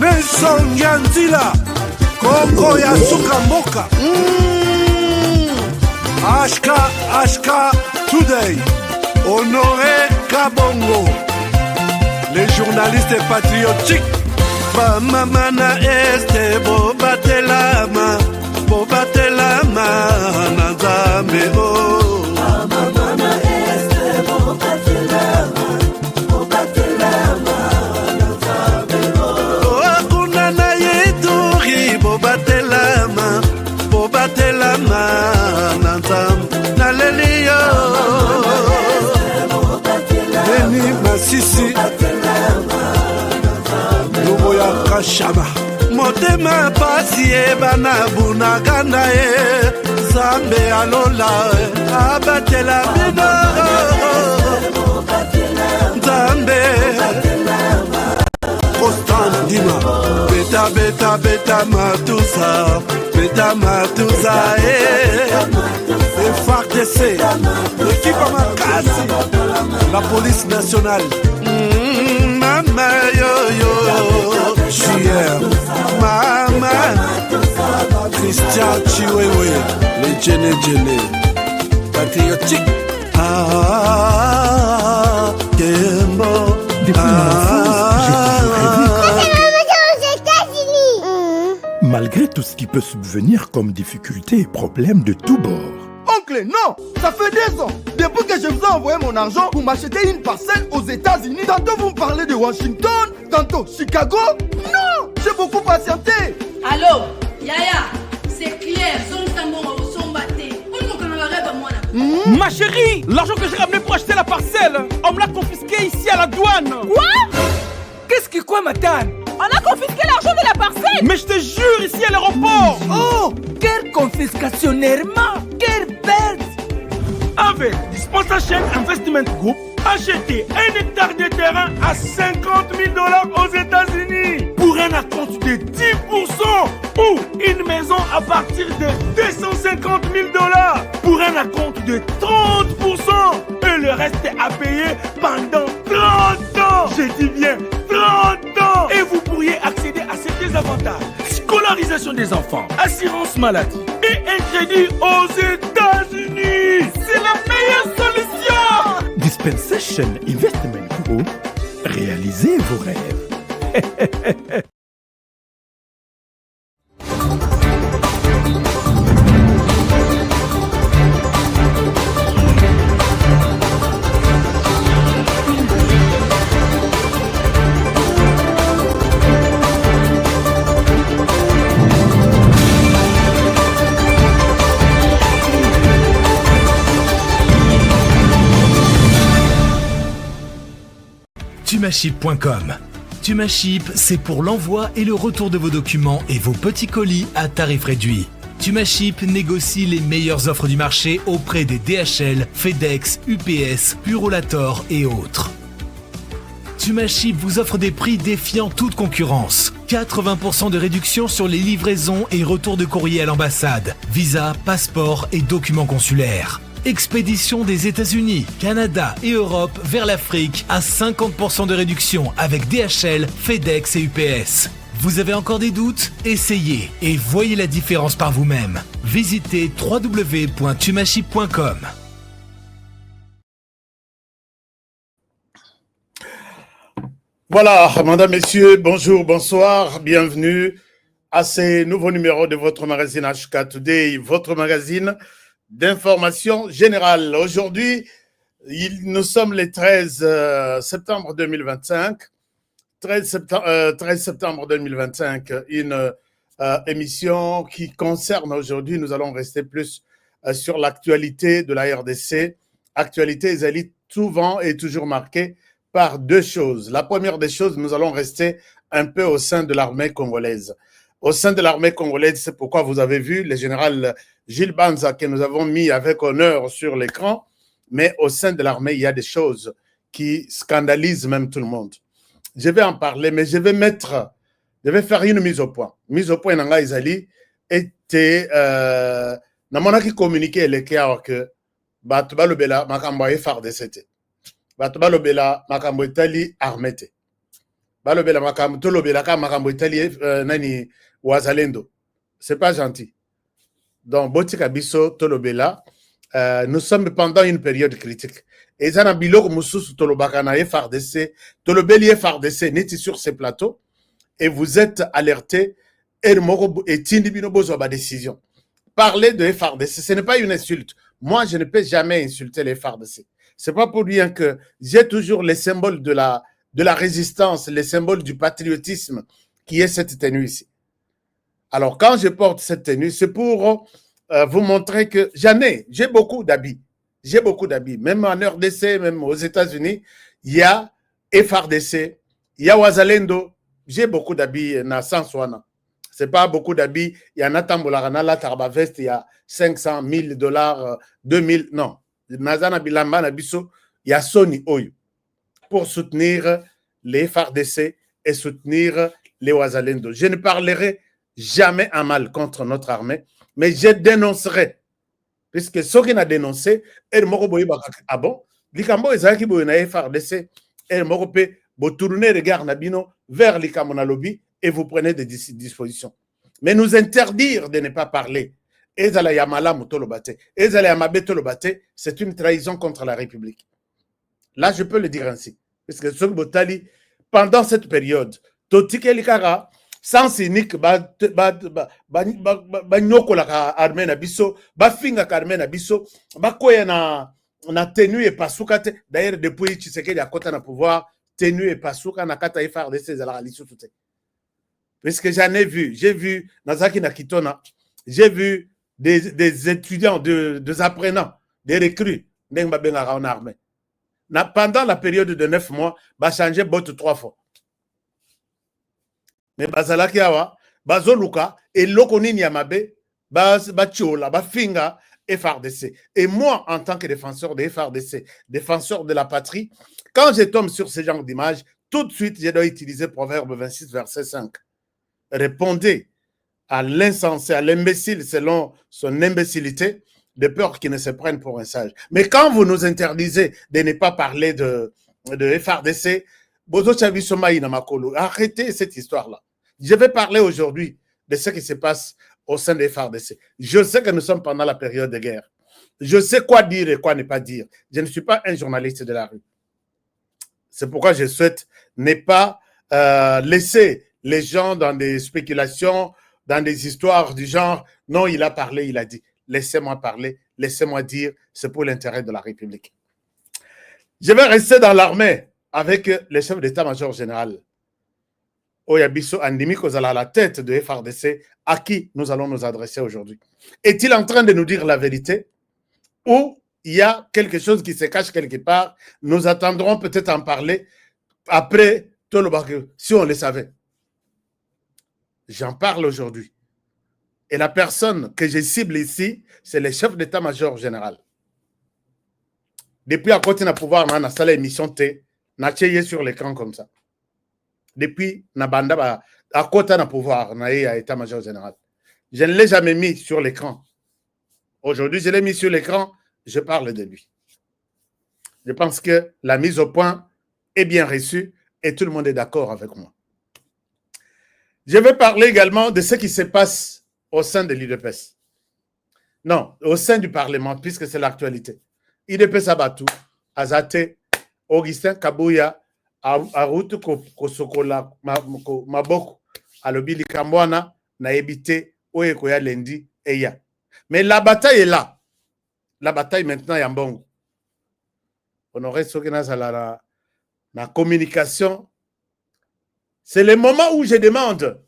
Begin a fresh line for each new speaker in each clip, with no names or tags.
Nelson Nyanzila Koko ya Sukamboka HK Today Honoré Kabongo les journalistes patriotiques Bamamana este Bobatelama Nanzambe oh
Bamamana este Bobatelama Nanzambe oh
Akunana yeturi Bobatelama Nanzambe Nalelio Beni Masisi Luboya Kashaba Motema pasi bana bunaganda Zambe alola abatela bino Zambe Constant Dima Beta Matusa FARDC l'équipe à Makassi la police nationale Mama yo Chier Mama Christian Chiwewe les Djene patriotique Kembo
Malgré tout ce qui peut subvenir comme difficultés et problèmes de tous bords.
Oncle, non! Ça fait 2 ans! Depuis que je vous ai envoyé mon argent pour m'acheter une parcelle aux États-Unis, tantôt vous me parlez de Washington, tantôt Chicago. Non! J'ai beaucoup patienté!
Allô? Yaya, c'est clair,
Ma chérie, l'argent que j'ai ramené pour acheter la parcelle, on me l'a confisqué ici à la douane.
Quoi?
Qu'est-ce qui quoi, madame?
On a confisqué l'argent de la parcelle.
Mais je te jure, ici à l'aéroport.
Oh, quelle confiscationnairement, quelle perte.
Avec Dispensation Investment Group, achetez 1 hectare de terrain à $50,000 aux États-Unis pour un acompte de 10% ou une maison à partir de $250,000 pour un acompte de 30% et le reste à payer pendant 30 ans. Je dis bien 30 ans. Et vous pourriez accéder à ces avantages: scolarisation des enfants, assurance maladie et un crédit aux États-Unis. C'est la meilleure solution.
Dispensation Investment Group, réalisez vos rêves.
Tumaship.com. Tumaship, c'est pour l'envoi et le retour de vos documents et vos petits colis à tarif réduit. Tumaship négocie les meilleures offres du marché auprès des DHL, FedEx, UPS, Purolator et autres. Tumaship vous offre des prix défiant toute concurrence. 80% de réduction sur les livraisons et retours de courrier à l'ambassade, visa, passeport et documents consulaires. Expédition des États-Unis, Canada et Europe vers l'Afrique à 50% de réduction avec DHL, FedEx et UPS. Vous avez encore des doutes? Essayez et voyez la différence par vous-même. Visitez www.tumaship.com.
Voilà, mesdames, messieurs, bonjour, bonsoir, bienvenue à ce nouveau numéro de votre magazine HK Today, votre magazine d'information générale. Aujourd'hui, nous sommes le 13 septembre 2025. 13 septembre 2025, une émission qui concerne aujourd'hui, nous allons rester plus sur l'actualité de la RDC. Actualité, Zali, souvent et toujours marquée par 2 choses. La première des choses, nous allons rester un peu au sein de l'armée congolaise. Au sein de l'armée congolaise, c'est pourquoi vous avez vu le général Gilles Banza que nous avons mis avec honneur sur l'écran, mais au sein de l'armée, il y a des choses qui scandalisent même tout le monde. Je vais en parler, mais je vais faire une mise au point. Mise au point, Nanga Izali était, namonaki communiqué le cas que Batuba Lobela Makambo FARDC. Batuba Lobela Makambo Itali armée. balobela makambo tolobela ka makambo itali nani wazalendo. C'est pas gentil. Donc botika biso tolobela nous sommes pendant une période critique. Et ça na biloko mususu tolobaka na FRDC, tolobeli FRDC neti sur ces plateaux et vous êtes alertés et tindi bino bozwa ba décision. Parler de FRDC, ce n'est pas une insulte. Moi, je ne peux jamais insulter les FRDC. C'est pas pour rien que j'ai toujours les symboles de la résistance, les symboles du patriotisme qui est cette tenue ici. Alors, quand je porte cette tenue, c'est pour vous montrer que j'ai beaucoup d'habits. J'ai beaucoup d'habits. Même en RDC, même aux États-Unis, il y a FRDC, il y a Wazalendo. J'ai beaucoup d'habits na Sanswana. C'est pas beaucoup d'habits. Il y en a Tambolarana, la Tarbavest, il y a 500, $1000, 2000. Non. Nazana Bilamba Nabiso, il y a Sony Oyo pour soutenir les FARDC et soutenir les Wazalendo. Je ne parlerai jamais en mal contre notre armée, mais je dénoncerai. Puisque ceux qui n'ont dénoncé, ils m'ont dit, ah bon, Likambo Ezaki Boyna FARDC, ils m'ont dit, vous tournez regard Nabino vers Likamona Lobby et vous prenez des dispositions. Mais nous interdire de ne pas parler, c'est une trahison contre la République. Là, je peux le dire ainsi. Parce que ce Botali, pendant cette période, Totike Likara, sans cynique, nyokolaka armée na biso, finga armée na biso, koya na tenue et pasukate. D'ailleurs, depuis Tshisekedi a kota na pouvoir, tenue et pasuka na kata FARDC zala lisu tout. Parce que j'en ai vu, j'ai vu Nazaki Nakitona, j'ai vu des étudiants, des apprenants, des recrues, en armée. Pendant la période de 9 mois, bah changer botte 3 fois. Mais bazalaki awa, bazoluka, et lokoni nyamabe, chiola, finga, FARDC. Et moi, en tant que défenseur de FARDC, défenseur de la patrie, quand je tombe sur ce genre d'image, tout de suite, je dois utiliser Proverbe 26, verset 5. Répondez à l'insensé, à l'imbécile selon son imbécilité, de peur qu'il ne se prenne pour un sage. Mais quand vous nous interdisez de ne pas parler de FARDC, arrêtez cette histoire-là. Je vais parler aujourd'hui de ce qui se passe au sein des FARDC. Je sais que nous sommes pendant la période de guerre. Je sais quoi dire et quoi ne pas dire. Je ne suis pas un journaliste de la rue. C'est pourquoi je souhaite ne pas laisser les gens dans des spéculations, dans des histoires du genre, non, il a parlé, il a dit. Laissez-moi parler, laissez-moi dire, c'est pour l'intérêt de la République. Je vais rester dans l'armée avec le chef d'état-major général. Oyabiso Andimi Kozala à la tête de FARDC, à qui nous allons nous adresser aujourd'hui. Est-il en train de nous dire la vérité ou il y a quelque chose qui se cache quelque part? Nous attendrons peut-être en parler après Tolobake, si on le savait. J'en parle aujourd'hui. Et la personne que je cible ici, c'est le chef d'état-major général. Depuis à côté de pouvoir, on a installé l'émission T, on a sur l'écran comme ça. Depuis, on a à côté de pouvoir, on a l'état-major général. Je ne l'ai jamais mis sur l'écran. Aujourd'hui, je l'ai mis sur l'écran, je parle de lui. Je pense que la mise au point est bien reçue et tout le monde est d'accord avec moi. Je vais parler également de ce qui se passe au sein de l'IDPS. Non, au sein du Parlement, puisque c'est l'actualité. IDPS Abatou, Azate, Augustin Kabouya, Arutu Kosokola, Maboko, Alobili Kambwana, Naebite, Oyekoya Lendi, Eya. Mais la bataille est là. La bataille maintenant est en bon. Honoré Sokena Zalara, la communication. C'est le moment où je demande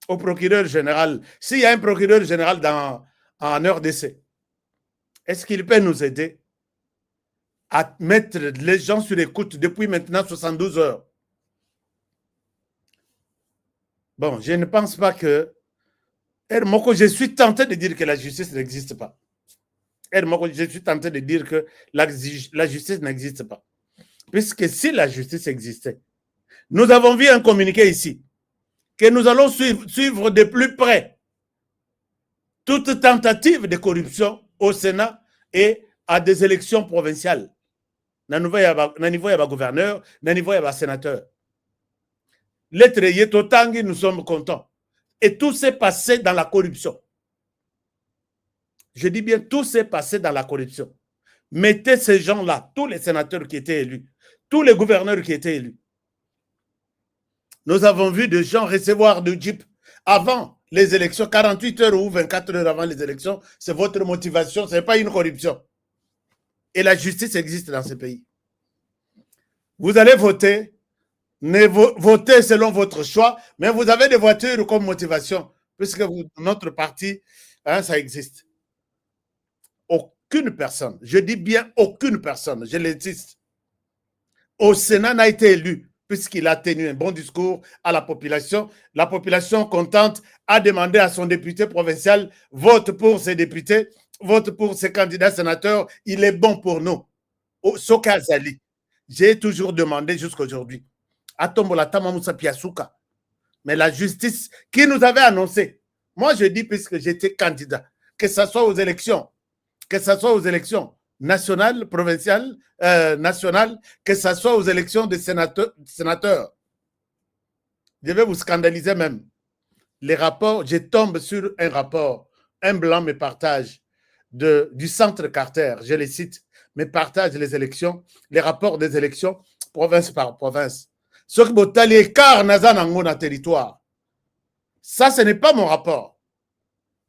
au procureur général, s'il y a un procureur général en RDC, est-ce qu'il peut nous aider à mettre les gens sur écoute depuis maintenant 72 heures? Bon, je ne pense pas que... je suis tenté de dire que la justice n'existe pas. Je suis tenté de dire que la justice n'existe pas. Puisque si la justice existait, nous avons vu un communiqué ici, que nous allons suivre de plus près toute tentative de corruption au Sénat et à des élections provinciales. Na niveau ya gouverneur, na niveau ya sénateur. lettre Yetotangi, nous sommes contents. Et tout s'est passé dans la corruption. Je dis bien, tout s'est passé dans la corruption. Mettez ces gens-là, tous les sénateurs qui étaient élus, tous les gouverneurs qui étaient élus. Nous avons vu des gens recevoir du Jeep avant les élections, 48 heures ou 24 heures avant les élections. C'est votre motivation, ce n'est pas une corruption. Et la justice existe dans ce pays. Vous allez voter, votez selon votre choix, mais vous avez des voitures comme motivation, puisque notre parti, hein, ça existe. Aucune personne, je dis bien aucune personne, je l'insiste, au Sénat n'a été élu puisqu'il a tenu un bon discours à la population. La population contente a demandé à son député provincial, vote pour ses députés, vote pour ses candidats sénateurs, il est bon pour nous. Au Soka Zali, j'ai toujours demandé jusqu'à aujourd'hui, mais la justice qui nous avait annoncé, moi je dis puisque j'étais candidat, que ce soit aux élections, nationales, provinciales, nationales, que ce soit aux élections des sénateurs. Je vais vous scandaliser même. Les rapports, je tombe sur un rapport, un blanc me partage du centre Carter, je les cite, me partage les élections, les rapports des élections, province par province. Ce que Botali écart Nazan na territoire. Ça, ce n'est pas mon rapport.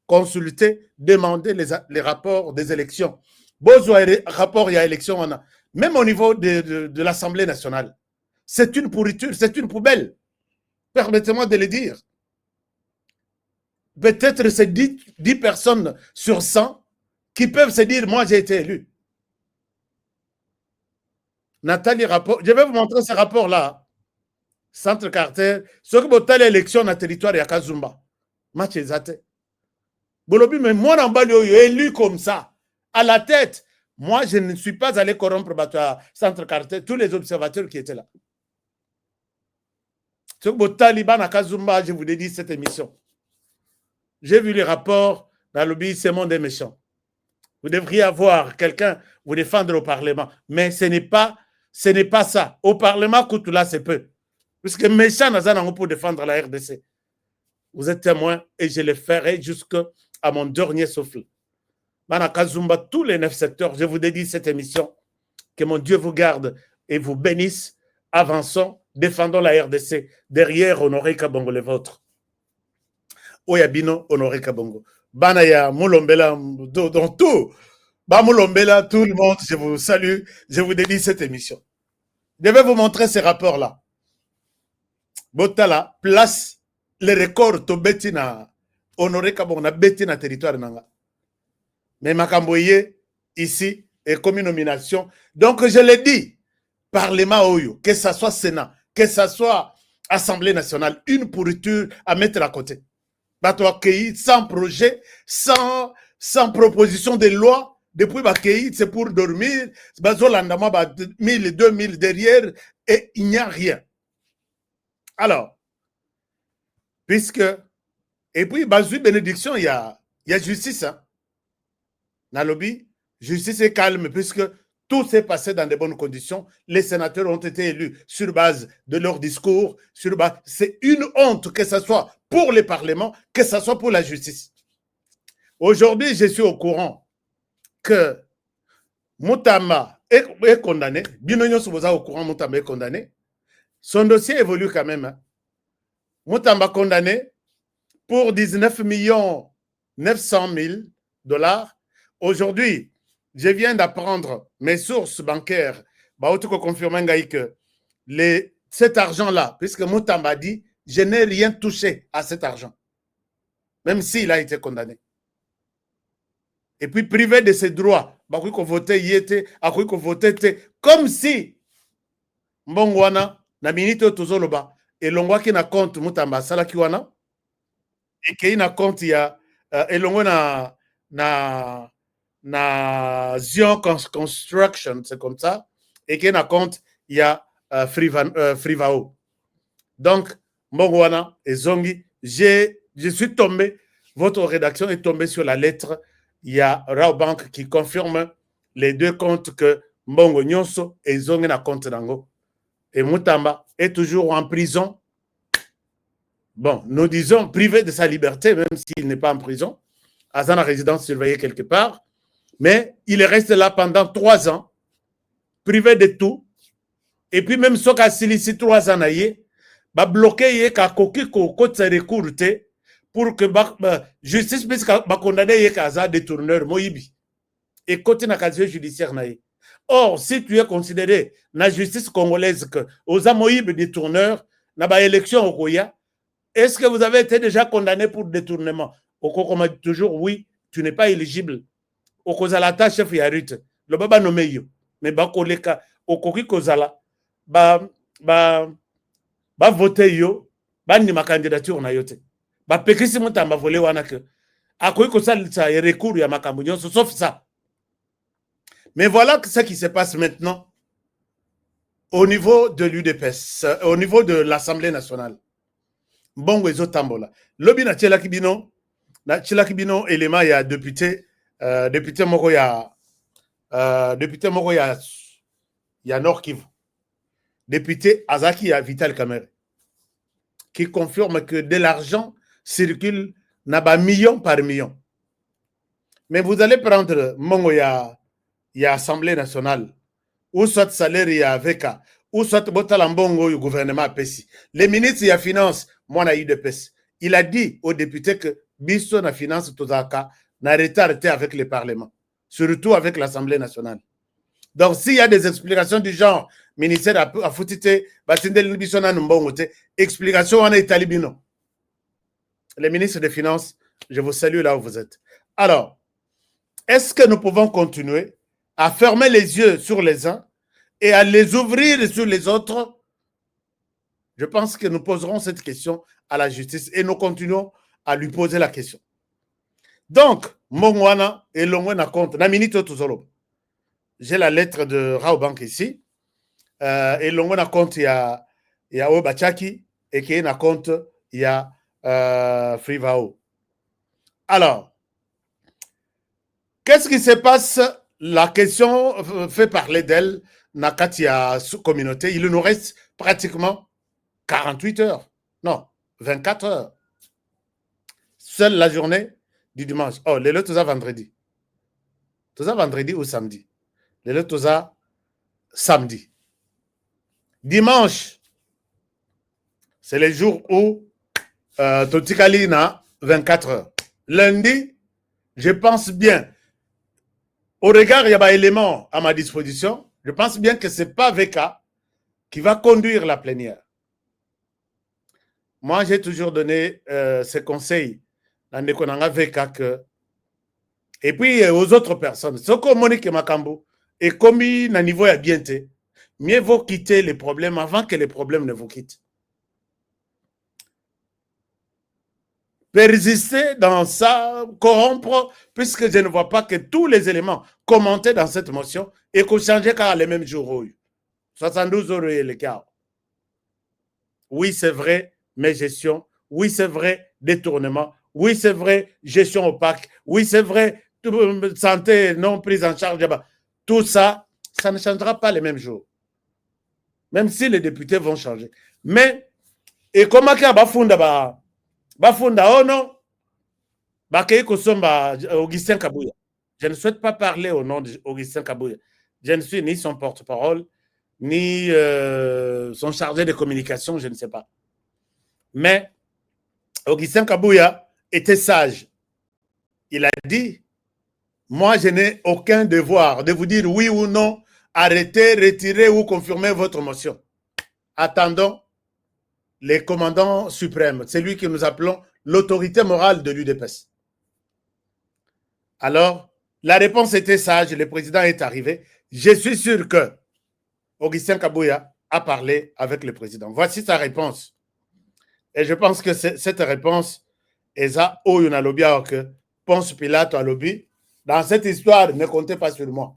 Consulter, demander les rapports des élections. Besoin de rapport, il y a élection, on a. Même au niveau de l'Assemblée nationale. C'est une pourriture, c'est une poubelle. Permettez-moi de le dire. Peut-être c'est 10 personnes sur 100 qui peuvent se dire, moi j'ai été élu. Nathalie rapport, je vais vous montrer ce rapport-là. Centre Carter, ce que vous avez l'élection dans le territoire de Kazumba. Match exact. Bolobi, mais moi, en bas, élu comme ça, à la tête. Moi, je ne suis pas allé corrompre Centre Carter, tous les observateurs qui étaient là. Ce que vous Taliban à Kazumba, je vous ai dit cette émission. J'ai vu les rapports dans le pays, c'est monde des méchants. Vous devriez avoir quelqu'un vous défendre au Parlement. Mais ce n'est pas ça. Au Parlement, là, c'est peu. Puisque méchant n'a pour défendre la RDC. Vous êtes témoin et je le ferai jusqu'à mon dernier souffle. Manakazumba, tous les 9 secteurs, je vous dédie cette émission. Que mon Dieu vous garde et vous bénisse. Avançons, défendons la RDC. Derrière, Honoré Kabongo, le vôtre. Oyabino, Honoré Kabongo. Banaya, Moulombela, dans tout. Moulombela, tout le monde, je vous salue. Je vous dédie cette émission. Je vais vous montrer ces rapports-là. Botala, place les records to Betina, Honoré Kabongo, na Betina territoire nanga. Mais Makamboye, ici, est comme une nomination. Donc, je l'ai dit, Parlement Oyo, que ce soit Sénat, que ce soit Assemblée nationale, une pourriture à mettre à côté. Bato accueilli sans projet, sans proposition de loi. Depuis Bakéi, c'est pour dormir. Bazo Landama, 1000, 2000 derrière, et il n'y a rien. Alors, puisque, et puis, Bazou bénédiction, il y a justice. Hein. Nalobi, justice est calme, puisque tout s'est passé dans de bonnes conditions. Les sénateurs ont été élus sur base de leur discours. C'est une honte que ce soit pour le Parlement, que ce soit pour la justice. Aujourd'hui, je suis au courant que Moutamba est condamné. Binonyo Souboza au courant, Moutamba est condamné. Son dossier évolue quand même. Hein. Moutamba condamné pour 19 900 000 $. Aujourd'hui, je viens d'apprendre mes sources bancaires, que cet argent-là, puisque Moutamba dit, je n'ai rien touché à cet argent, même s'il a été condamné. Et puis privé de ses droits, comme si Mbongwana, na minito tozoloba, et l'ongwa qui na compte Moutamba salaki wana, et qui na compte ya, et l'ongwa na Zion Construction, c'est comme ça, et qui na compte il y a Frivao. Donc, Mbongwana et Zongi, je suis tombé, votre rédaction est tombée sur la lettre, il y a Raobank qui confirme les deux comptes que Mbongo Nyonso et Zongi na compte nango. Et Moutamba est toujours en prison bon, nous disons privé de sa liberté, même s'il n'est pas en prison, à sa résidence surveillée quelque part, mais il est resté là pendant 3 ans, privé de tout, et puis même ce cas ici 3 ans, bah bloqué ka koki ko côté recours pour que justice puisse condamner kaza détourneur moyibi et côté na casier judiciaire naïe. Or, si tu es considéré na justice congolaise que aux amoïbes détourneurs na ba élection au Koya, est-ce que vous avez été déjà condamné pour détournement? Au m'a dit toujours oui, tu n'es pas éligible. Au Kozalata chef Yarit, le baba nommé yo, mais ba koleka au koki Kozala ba voter yo, ba ni ma candidature na yote. Ba pekisi muta ma volé wana que akoki Kozala ça recours ya makambo nyonso sauf ça. Mais voilà ce qui se passe maintenant au niveau de l'UDPS, au niveau de l'Assemblée nationale. Bongo ezo tambola. Lobi na tchela kibino, élément il y a député moko ya Nord Kivu. Député Azaki ya Vital Kamerhe qui confirme que de l'argent circule naba million par million. Mais vous allez prendre mongo ya Assemblée nationale, ou soit salaire ya VK, ou soit botalambongo du gouvernement PESI. Le ministre ya finance, moi na UDPS, il a dit aux députés que biso na finance tozaka na retard avec le Parlement, surtout avec l'Assemblée nationale. Donc s'il y a des explications du genre, ministère a foutité, batindel biso na mbongo te, explication wana italibino. Les ministres des Finances, je vous salue là où vous êtes. Alors, est-ce que nous pouvons continuer à fermer les yeux sur les uns et à les ouvrir sur les autres? Je pense que nous poserons cette question à la justice et nous continuons à lui poser la question. Donc, Mongwana et Longwana compte. J'ai la lettre de Raobank ici. Et Longwana compte, il y a Obachaki et qui est na compte, il y a Frivao. Alors, qu'est-ce qui se passe? La question fait parler d'elle, Nakatia communauté. Il nous reste pratiquement 48 heures. Non, 24 heures. Seule la journée du dimanche. Oh, les lots à vendredi. Tout ça vendredi ou samedi. Les lots à samedi. Dimanche, c'est les jours où Totikali n'a 24 heures. Lundi, je pense bien, au regard, il y a des éléments à ma disposition. Je pense bien que ce n'est pas VK qui va conduire la plénière. Moi, j'ai toujours donné ces conseils dans des konanga VK que... Et puis, aux autres personnes, ce que Monique Makambo est commis à niveau à bien, mieux vaut quitter les problèmes avant que les problèmes ne vous quittent. Persister dans ça, corrompre, puisque je ne vois pas que tous les éléments commentés dans cette motion et qu'on change car les mêmes jours. 72 euros et le quart. Oui, c'est vrai, mais gestion. Oui, c'est vrai, détournement. Oui, c'est vrai, gestion opaque. Oui, c'est vrai, santé non prise en charge. Tout ça, ça ne changera pas les mêmes jours. Même si les députés vont changer. Mais, et comment qu'il y a Bafunda, oh non, Bakei Kosomba, Augustin Kabouya. Je ne souhaite pas parler au nom d'Augustin Kabouya. Je ne suis ni son porte-parole, ni son chargé de communication, je ne sais pas. Mais Augustin Kabouya était sage. Il a dit, moi je n'ai aucun devoir de vous dire oui ou non, arrêtez, retirez ou confirmez votre motion. Attendons les commandants suprêmes, c'est lui que nous appelons l'autorité morale de l'UDPS. Alors, la réponse était sage, le président est arrivé. Je suis sûr que Augustin Kabouya a parlé avec le président. Voici sa réponse. Et je pense que cette réponse est ça, Oyuna Lobia, que Ponce Pilate a lobby. Dans cette histoire, ne comptez pas sur moi.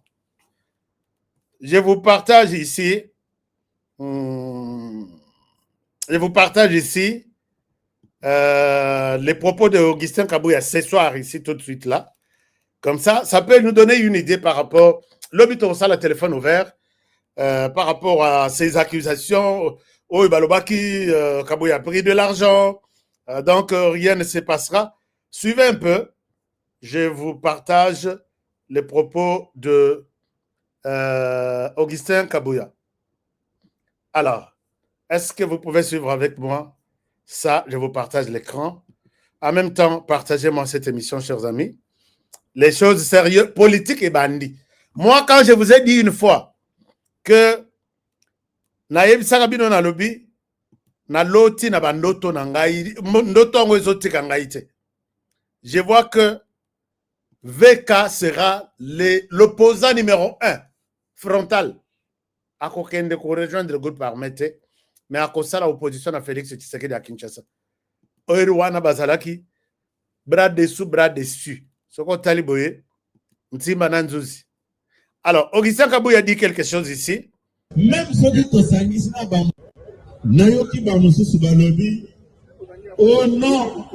Je vous partage ici les propos de Augustin Kabouya ce soir, ici, tout de suite là. Comme ça peut nous donner une idée par rapport, l'obito ça, le téléphone ouvert, par rapport à ces accusations. Oh, Balobaki, Kabouya a pris de l'argent, Donc, rien ne se passera. Suivez un peu. Je vous partage les propos de Augustin Kabouya. Alors, est-ce que vous pouvez suivre avec moi? Ça, je vous partage l'écran. En même temps, partagez-moi cette émission, chers amis. Les choses sérieuses, politiques et bandits. Moi, quand je vous ai dit une fois que Naïb Sarabino na lobby, na loti na bandoto na ngai, ndoto ngo ezotika ngai te. Je vois que VK sera l'opposant numéro 1, frontal. À kokende ko rejoindre le groupe armé, mais à cause de l'opposition à Félix Tshisekedi à Kinshasa. Oirwana bazalaki, bras dessous, bras dessus. Soko taliboye, mtimba nanzuzi. Alors, Augustin Kabouya dit quelque chose ici.
Même ceux qui sont sanguis, Nayoki Bamousou Balobi, oh non,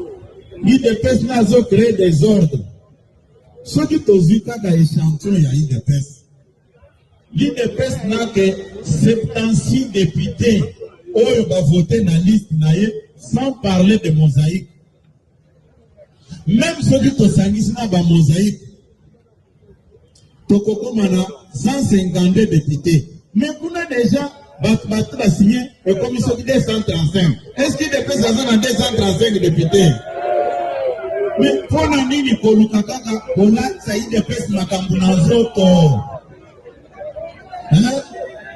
l'IDPS n'a pas créé des ordres. Ceux qui sont zika dans l'échantillon, il y a l'IDPS. L'IDPS n'a que 76 députés qui ont voté dans la liste, sans parler de mosaïque. Même ceux qui sont sanguis, n'a pas mosaïque. Tokoko Mana, 152 députés. Mais pour nous déjà, Battre a signé une commission de 235. Est-ce qu'il est présent dans 235 députés? Mais pour nous, ni pour nous, pour là, ça y est, des Makambunazoto.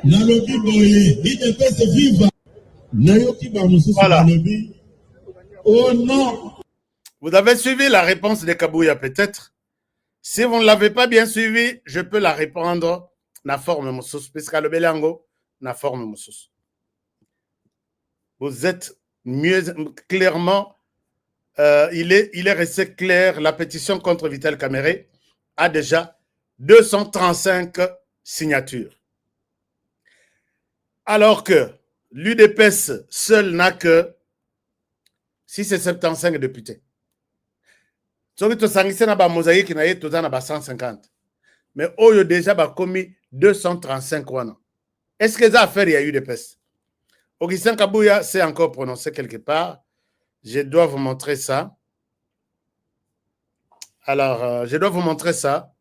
Nalobi Boye, il est fait vivre. Nayoki Bamusu Nalobi. Oh non!
Vous avez suivi la réponse de Kabouya peut-être? Si vous ne l'avez pas bien suivi, je peux la répondre na forme Moussous, puisque le Belango na forme Moussous. Vous êtes mieux clairement, il est resté clair, la pétition contre Vital Kamerhe a déjà 235 signatures. Alors que l'UDPS seul n'a que 675 députés. Soki to sangisi na ba mosaïque na ye toza na ba 150. Mais oyo déjà ba commis 235 wana. Est-ce que ça a fait il y a eu des pestes? Augustin Kabouya s'est encore prononcé quelque part. Je dois vous montrer ça. Alors, je dois vous montrer ça.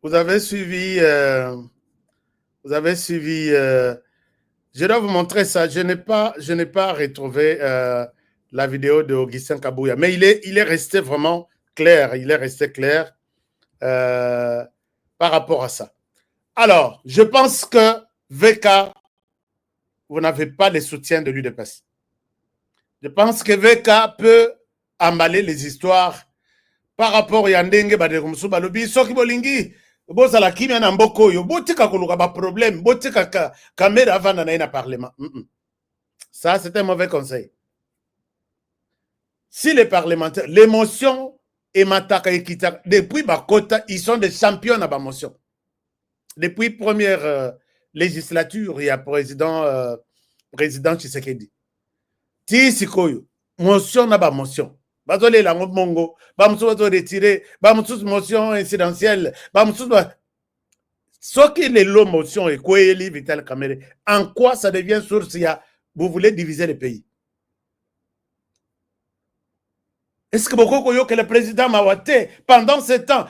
Vous avez suivi... je dois vous montrer ça. Je n'ai pas retrouvé la vidéo de Augustin Kabouya, mais il est resté vraiment clair. Il est resté clair par rapport à ça. Alors, je pense que VK, vous n'avez pas le soutien de l'UDPS. Je pense que VK peut emballer les histoires par rapport à Yandenge Badekumsu Balobi, Soki Bolingi. Bozala kimia na mboko yo botika koluka ba problème botika caméra avant na parlement. Ça c'est un mauvais conseil. Si les parlementaires l'émotion et mataka ekita depuis Bakota ils sont des champions na ba motion. Depuis première législature il y a président Tshisekedi. Ti sikoyo motion na ba motion. Bazole la mongo, bamsou bazo retirer, bamsou motion incidentielle, bamsou ce qui est le motion et quoi est Vital Kamerhe, en quoi ça devient source vous voulez diviser le pays? Est-ce que beaucoup que le président Mawate pendant ce temps,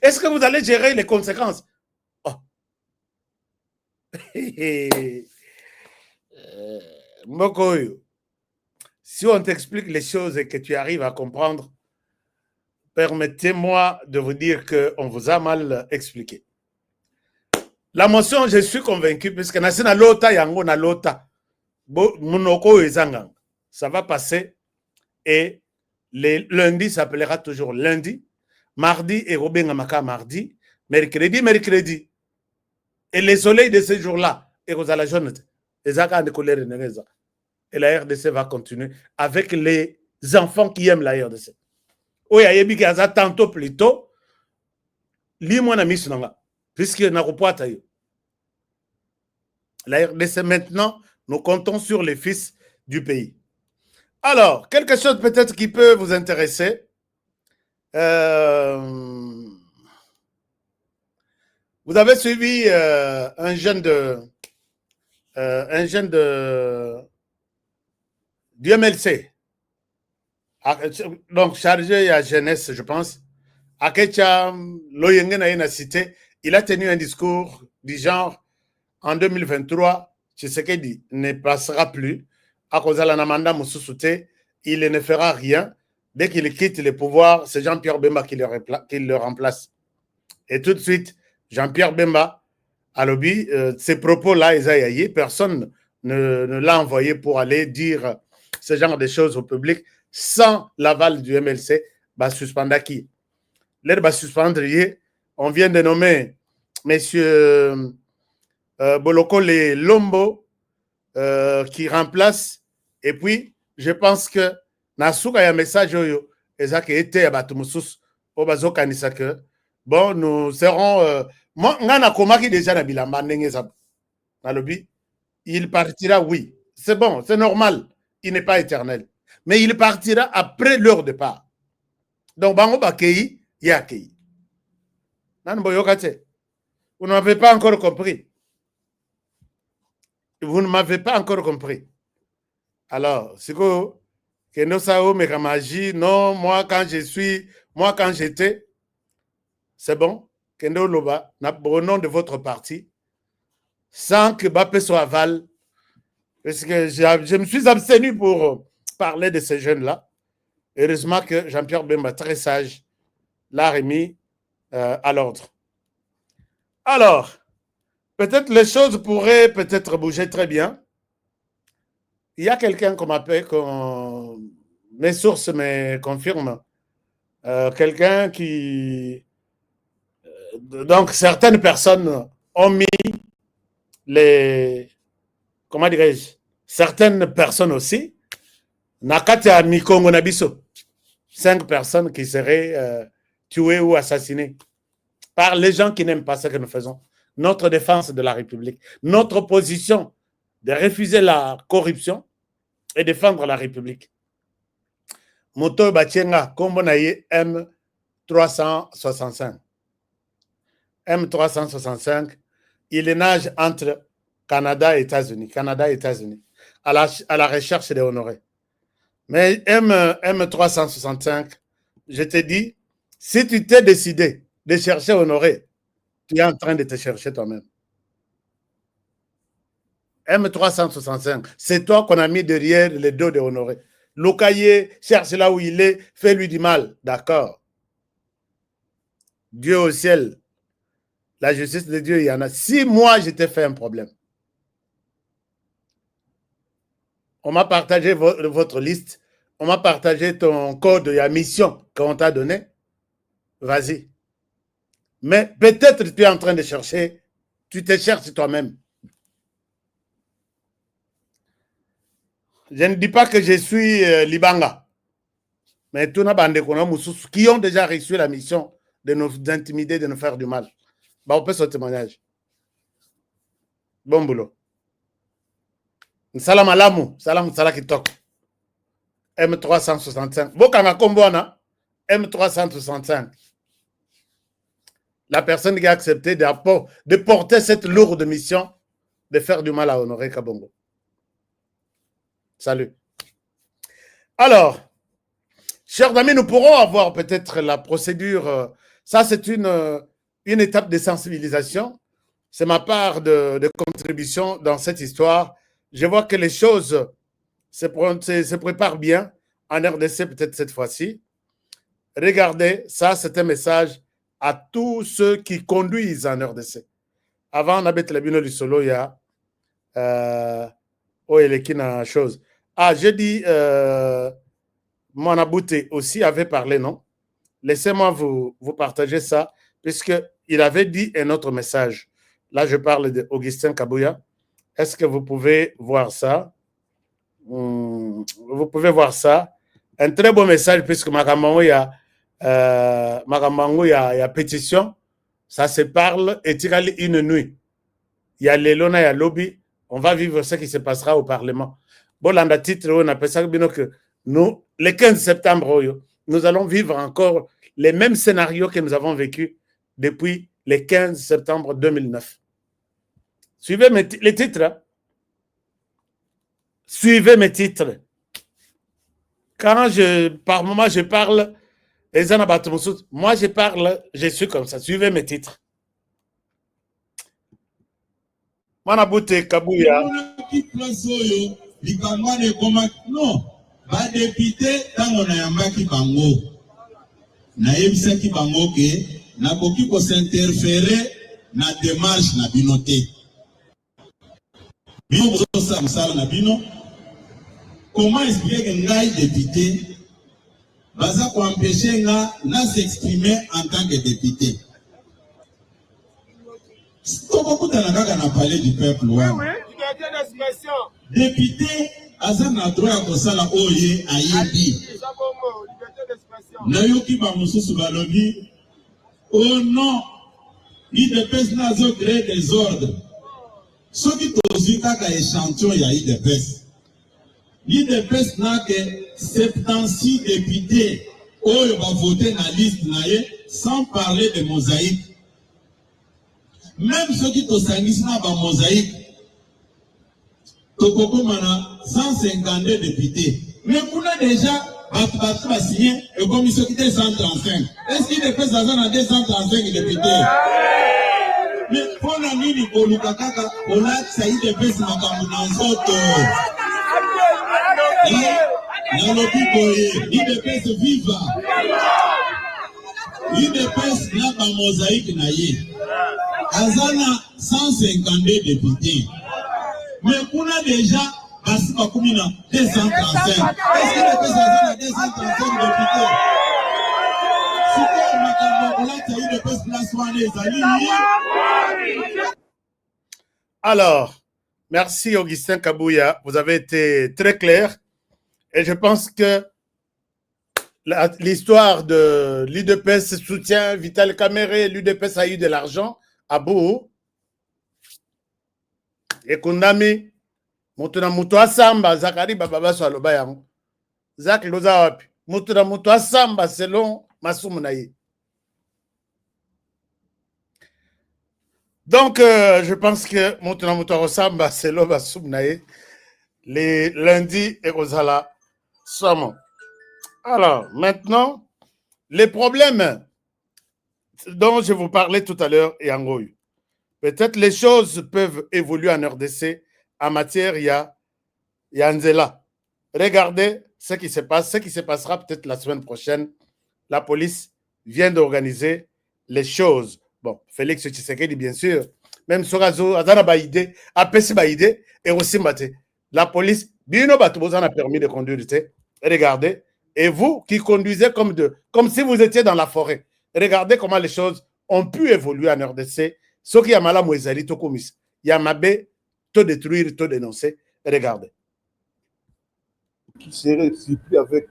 est-ce que vous allez gérer les conséquences? Oh. Mokoyo, si on t'explique les choses et que tu arrives à comprendre, permettez-moi de vous dire qu'on vous a mal expliqué. La motion, je suis convaincu, puisque Nasina Lota Yango na Lota, Munoko Ezangang, ça va passer et le lundi s'appellera toujours lundi, mardi et Robengamaka mardi, mercredi. Et les soleils de ce jour-là, et vous allez la journée. Et la RDC va continuer avec les enfants qui aiment la RDC. Tantôt plus tôt, puisque la RDC maintenant, nous comptons sur les fils du pays. Alors, quelque chose peut-être qui peut vous intéresser. Vous avez suivi un jeune du MLC, donc chargé à jeunesse, je pense. Akecha Loyenge na cité, il a tenu un discours du genre en 2023, Tshisekedi ne passera plus. À cause de la Namanda Moussousouté, il ne fera rien. Dès qu'il quitte le pouvoir, c'est Jean-Pierre Bemba qui le remplace. Et tout de suite, Jean-Pierre Bemba a lobby, ces propos-là, personne ne l'a envoyé pour aller dire ce genre de choses au public sans l'aval du MLC, bah, suspendre qui. L'aide va suspendre, on vient de nommer M. Boloko Le Lombo qui remplace. Et puis, je pense que Nasuka y a un message ezaki été à Batumusus au bazo kanisa que bon, nous serons moi ngana komaki déjà na bilamba ndenge ça na lobby, il partira, oui, c'est bon, c'est normal, il n'est pas éternel, mais il partira après leur départ. Donc bango bakei ya kei nan boyokate. Vous ne m'avez pas encore compris. Vous ne m'avez pas encore compris. Alors, c'est que Kendo Sao Mekamaji, non, moi quand j'étais, c'est bon, Kendo Loba, au nom de votre parti, sans que Bappé soit aval, parce que je me suis abstenu pour parler de ces jeunes-là. Heureusement que Jean-Pierre Bemba, très sage, l'a remis à l'ordre. Alors, peut-être les choses pourraient peut-être bouger très bien. Il y a quelqu'un qu'on m'appelle, mes sources me confirment, quelqu'un qui... donc, certaines personnes ont mis les... Comment dirais-je? Certaines personnes aussi, Nakata Mikongo Nabiso, 5 personnes qui seraient tuées ou assassinées par les gens qui n'aiment pas ce que nous faisons. Notre défense de la République, notre position de refuser la corruption et défendre la République. Moto Bachenga, Kombonaye M365. M365, il nage entre Canada et États-Unis. Canada et États-Unis. À la recherche des honorés. Mais M365, je te dis, si tu t'es décidé de chercher honoré, tu es en train de te chercher toi-même. M365, c'est toi qu'on a mis derrière le dos de Honoré. Locaillé, cherche là où il est, fais-lui du mal. D'accord. Dieu au ciel, la justice de Dieu, il y en a. Si moi, je t'ai fait un problème, on m'a partagé votre liste, on m'a partagé ton code et la mission qu'on t'a donné, vas-y. Mais peut-être tu es en train de chercher, tu te cherches toi-même. Je ne dis pas que je suis Libanga, mais tous les qui ont déjà reçu la mission de nous intimider, de nous faire du mal. Bah, on peut ce témoignage. Bon boulot. Salam alamu, salam salakitok. M365. Bokanga Kombona, M365. La personne qui a accepté de porter cette lourde mission de faire du mal à Honoré Kabongo. Salut. Alors, chers amis, nous pourrons avoir peut-être la procédure. Ça, c'est une étape de sensibilisation. C'est ma part de contribution dans cette histoire. Je vois que les choses se préparent bien en RDC, peut-être cette fois-ci. Regardez, ça, c'est un message à tous ceux qui conduisent en RDC. Avant, on avait le bino du solo, il y a Oelekina chose. Ah, j'ai dit, mon abouté aussi avait parlé, non? Laissez-moi vous partager ça, puisqu'il avait dit un autre message. Là, je parle d'Augustin Kabouya. Est-ce que vous pouvez voir ça? Vous pouvez voir ça. Un très beau message, puisque Makamango, il y a pétition. Ça se parle et tirali une nuit. Il y a l'Elona, il y a lobby. On va vivre ce qui se passera au Parlement. Bon, dans le titre, on appelle ça que nous, le 15 septembre, nous allons vivre encore les mêmes scénarios que nous avons vécus depuis le 15 septembre 2009. Suivez les titres. Hein? Suivez mes titres. Quand par moment je parle, moi je parle, je suis comme ça. Suivez mes titres. Manabute Kabuya.
Non, ba député tango na yambaki bango. Na yebisaki bango ke na koki ko s'interférer na démarche na binoté. Bino bozosa msala na bino. Comment expliquer que ngai député baza ko empêcher nga na s'exprimer en tant que député? Tokokutana kaka na palais du peuple wana. Député aza na droit ya kosala oye ayebi. Nayoki ba mosusu balobi oh non, IDPS nazo créer des ordres. Soki tozwi kaka échantillon ya IDPS. IDPS na ke 76 députés oyo ba voter na liste na ye sans parler de mosaïque. Même ceux qui tosangisi na ba mosaïque Tokokomana 152 députés. Mais pour nous déjà, on a signé et commission qui était 135. Est-ce qu'il est fait ça dans 235 députés? Mais pour la nuit, pour le Kaka, on a sailli des pèses dans les autres. Dans le Picoye, il des pèses vives. Il des pèses là dans mosaïque naïe. Azana 152 députés. Mais on a déjà passé par combien 235. Est-ce qu'il est fait ça 235 députés?
Alors, merci Augustin Kabouya, vous avez été très clair et je pense que l'histoire de l'UDPS soutient Vital Kamere, l'UDPS a eu de l'argent à bout. Et Kundami, Mutuna Mutua Samba, Zakari Bababa Swalobayang, Zak Lozawapi, Mutuna Mutua Samba selon Masumunaye. Donc, je pense que Mutuna Mutua Samba selon Masumunaye, les lundis et Rosala Samo. Alors, maintenant, les problèmes dont je vous parlais tout à l'heure et en gros. Peut-être les choses peuvent évoluer en RDC. En matière, il y a Nzela. Regardez ce qui se passe, ce qui se passera peut-être la semaine prochaine. La police vient d'organiser les choses. Bon, Félix Tshisekedi, bien sûr. Même Sorazo, Azana Baïdé, APC Baïdé, et aussi Mbate. La police, Bino Batoubouz en a permis de conduire. Regardez. Et vous qui conduisez comme si vous étiez dans la forêt. Regardez comment les choses ont pu évoluer en RDC. Ce qui a mal à Moïsali, tout commis. Il y a Mabé, tout détruire, tout dénoncer. Regardez.
Qui serait surpris avec.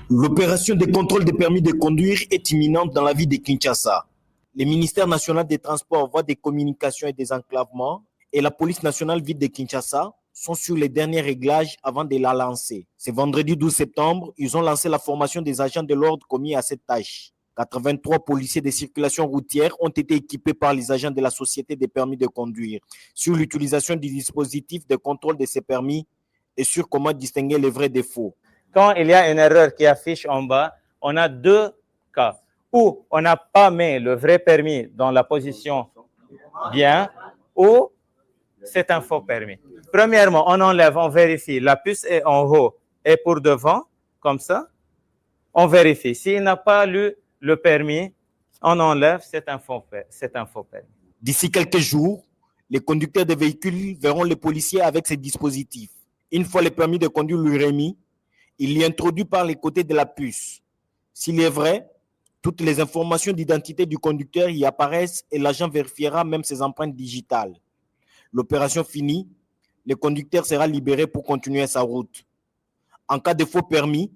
L'opération de contrôle des permis de conduire est imminente dans la ville de Kinshasa. Le ministère national des Transports, voies des communications et des enclavements et la police nationale ville de Kinshasa sont sur les derniers réglages avant de la lancer. Ce vendredi 12 septembre, ils ont lancé la formation des agents de l'ordre commis à cette tâche. 83 policiers de circulation routière ont été équipés par les agents de la Société des permis de conduire sur l'utilisation du dispositif de contrôle de ces permis et sur comment distinguer les vrais des faux.
Quand il y a une erreur qui affiche en bas, on a deux cas. Ou on n'a pas mis le vrai permis dans la position bien, ou c'est un faux permis. Premièrement, on enlève, on vérifie. La puce est en haut et pour devant, comme ça. On vérifie. S'il n'a pas lu le permis, on enlève, c'est un faux permis.
D'ici quelques jours, les conducteurs de véhicules verront les policiers avec ces dispositifs. Une fois le permis de conduire lui remis, il y introduit par les côtés de la puce. S'il est vrai, toutes les informations d'identité du conducteur y apparaissent et l'agent vérifiera même ses empreintes digitales. L'opération finie, le conducteur sera libéré pour continuer sa route. En cas de faux permis,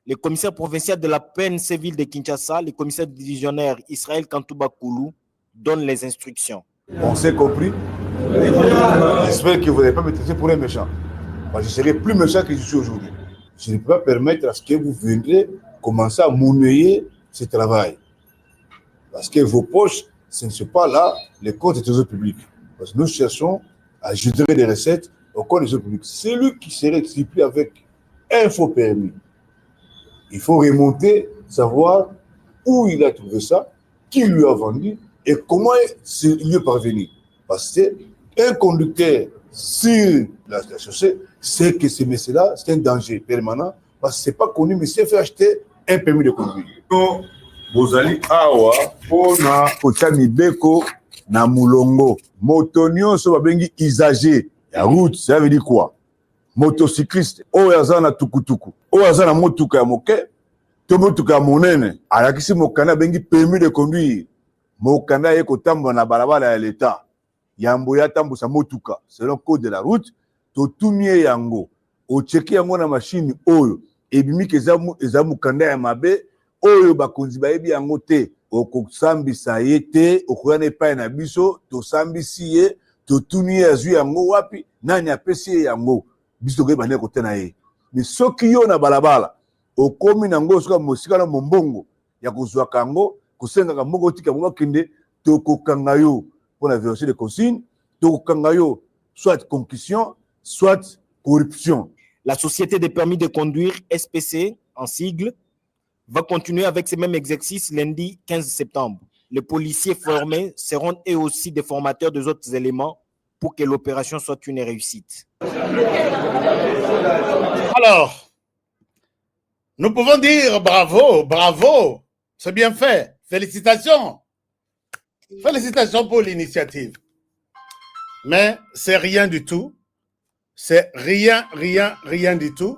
le commissaire provincial de la PNC ville de Kinshasa, le commissaire divisionnaire Israël Kantouba Koulou, donne les instructions.
On s'est compris. J'espère que vous n'allez pas me traiter pour un méchant. Moi, je serai plus méchant que je suis aujourd'hui. je ne peux pas permettre à ce que vous viendrez commencer à monnayer ce travail. Parce que vos poches, ce ne sont pas là les comptes des trésors publics. Parce que nous cherchons à générer des recettes au compte des trésors publics. Celui qui serait triplé avec un faux permis, il faut remonter, savoir où il a trouvé ça, qui lui a vendu et comment il est parvenu. Parce qu'un conducteur sur la chaussée, c'est que ce monsieur-là, c'est un danger permanent parce que ce n'est pas connu, mais c'est fait acheter un permis de conduire. Donc, bozali awa pona kotia mibeko na mulongo. Moto nyonso babengi usager ya route, ça veut dire quoi? Motocycliste, oyo aza na tukutuku, oyo aza na motuka ya moke, to motuka ya monene, alakisi mokanda bengi permis de conduire. Mokanda ye kotambola na balabala ya l'État. Yambo ya tambusa motuka selon code de la route, to tumie yango. Ocheki yango na machine oyo, ebimiki eza mokanda ya mabe, oyo bakonzi bayebi yango te, okosambisa ye te, okoyana epai na biso, tosambisi ye, totuni ye azwi yango wapi, nani apesi ye yango, biso koyeba ndenge kotena ye. Mais soki yo na balabala, okomi nango soka mosika na mombongo, ya kozwaka yango, kosengaka mbongo otika mbongo kende, tokokanga yo pour la violation de consigne, tokokanga yo soit concussion, soit corruption.
La Société des permis de conduire, SPC, en sigle, va continuer avec ces mêmes exercices lundi 15 septembre. Les policiers formés seront eux aussi des formateurs des autres éléments pour que l'opération soit une réussite.
Alors, nous pouvons dire bravo, bravo, c'est bien fait, félicitations. Félicitations pour l'initiative. Mais c'est rien du tout. C'est rien du tout.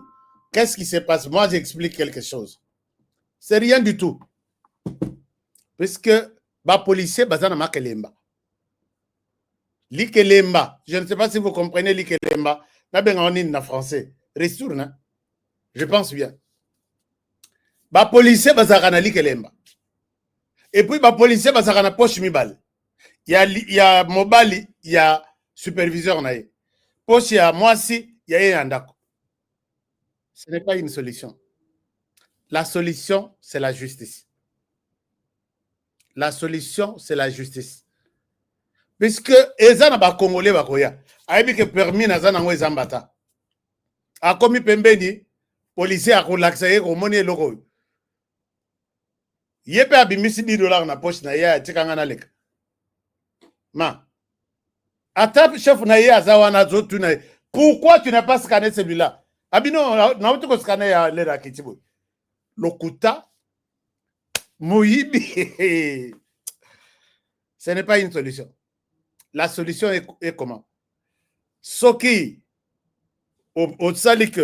Qu'est-ce qui se passe? Moi, j'explique quelque chose. C'est rien du tout. Puisque, les policiers, ils sont Kelemba. L'Ikelemba, je ne sais pas si vous comprenez l'Ikelemba. En français. Retourne. Je pense bien. Les policiers, ils sont l'Ikelemba. Et puis, les policiers, ils sont en poche mibal. Il y a mobile, il y a superviseur. Poche, il y a moi si, il y a un d'accord. Ce n'est pas une solution. La solution, c'est la justice. La solution, c'est la justice. Puisque, les Congolais, ils ont permis de zambata. A commis pembeni, policier a relaxé, au monnaie logo. Yepe abimisi $10 na poche na ya tikanga na leka. Ma. Atap chef na ya azawana zotu na. Pourquoi tu n'as pas scanné celui-là? Abino, na utu ko scanner ya lera kitibu. Lokuta Mohibi. Ce n'est pas une solution. La solution est comment? Soki au salik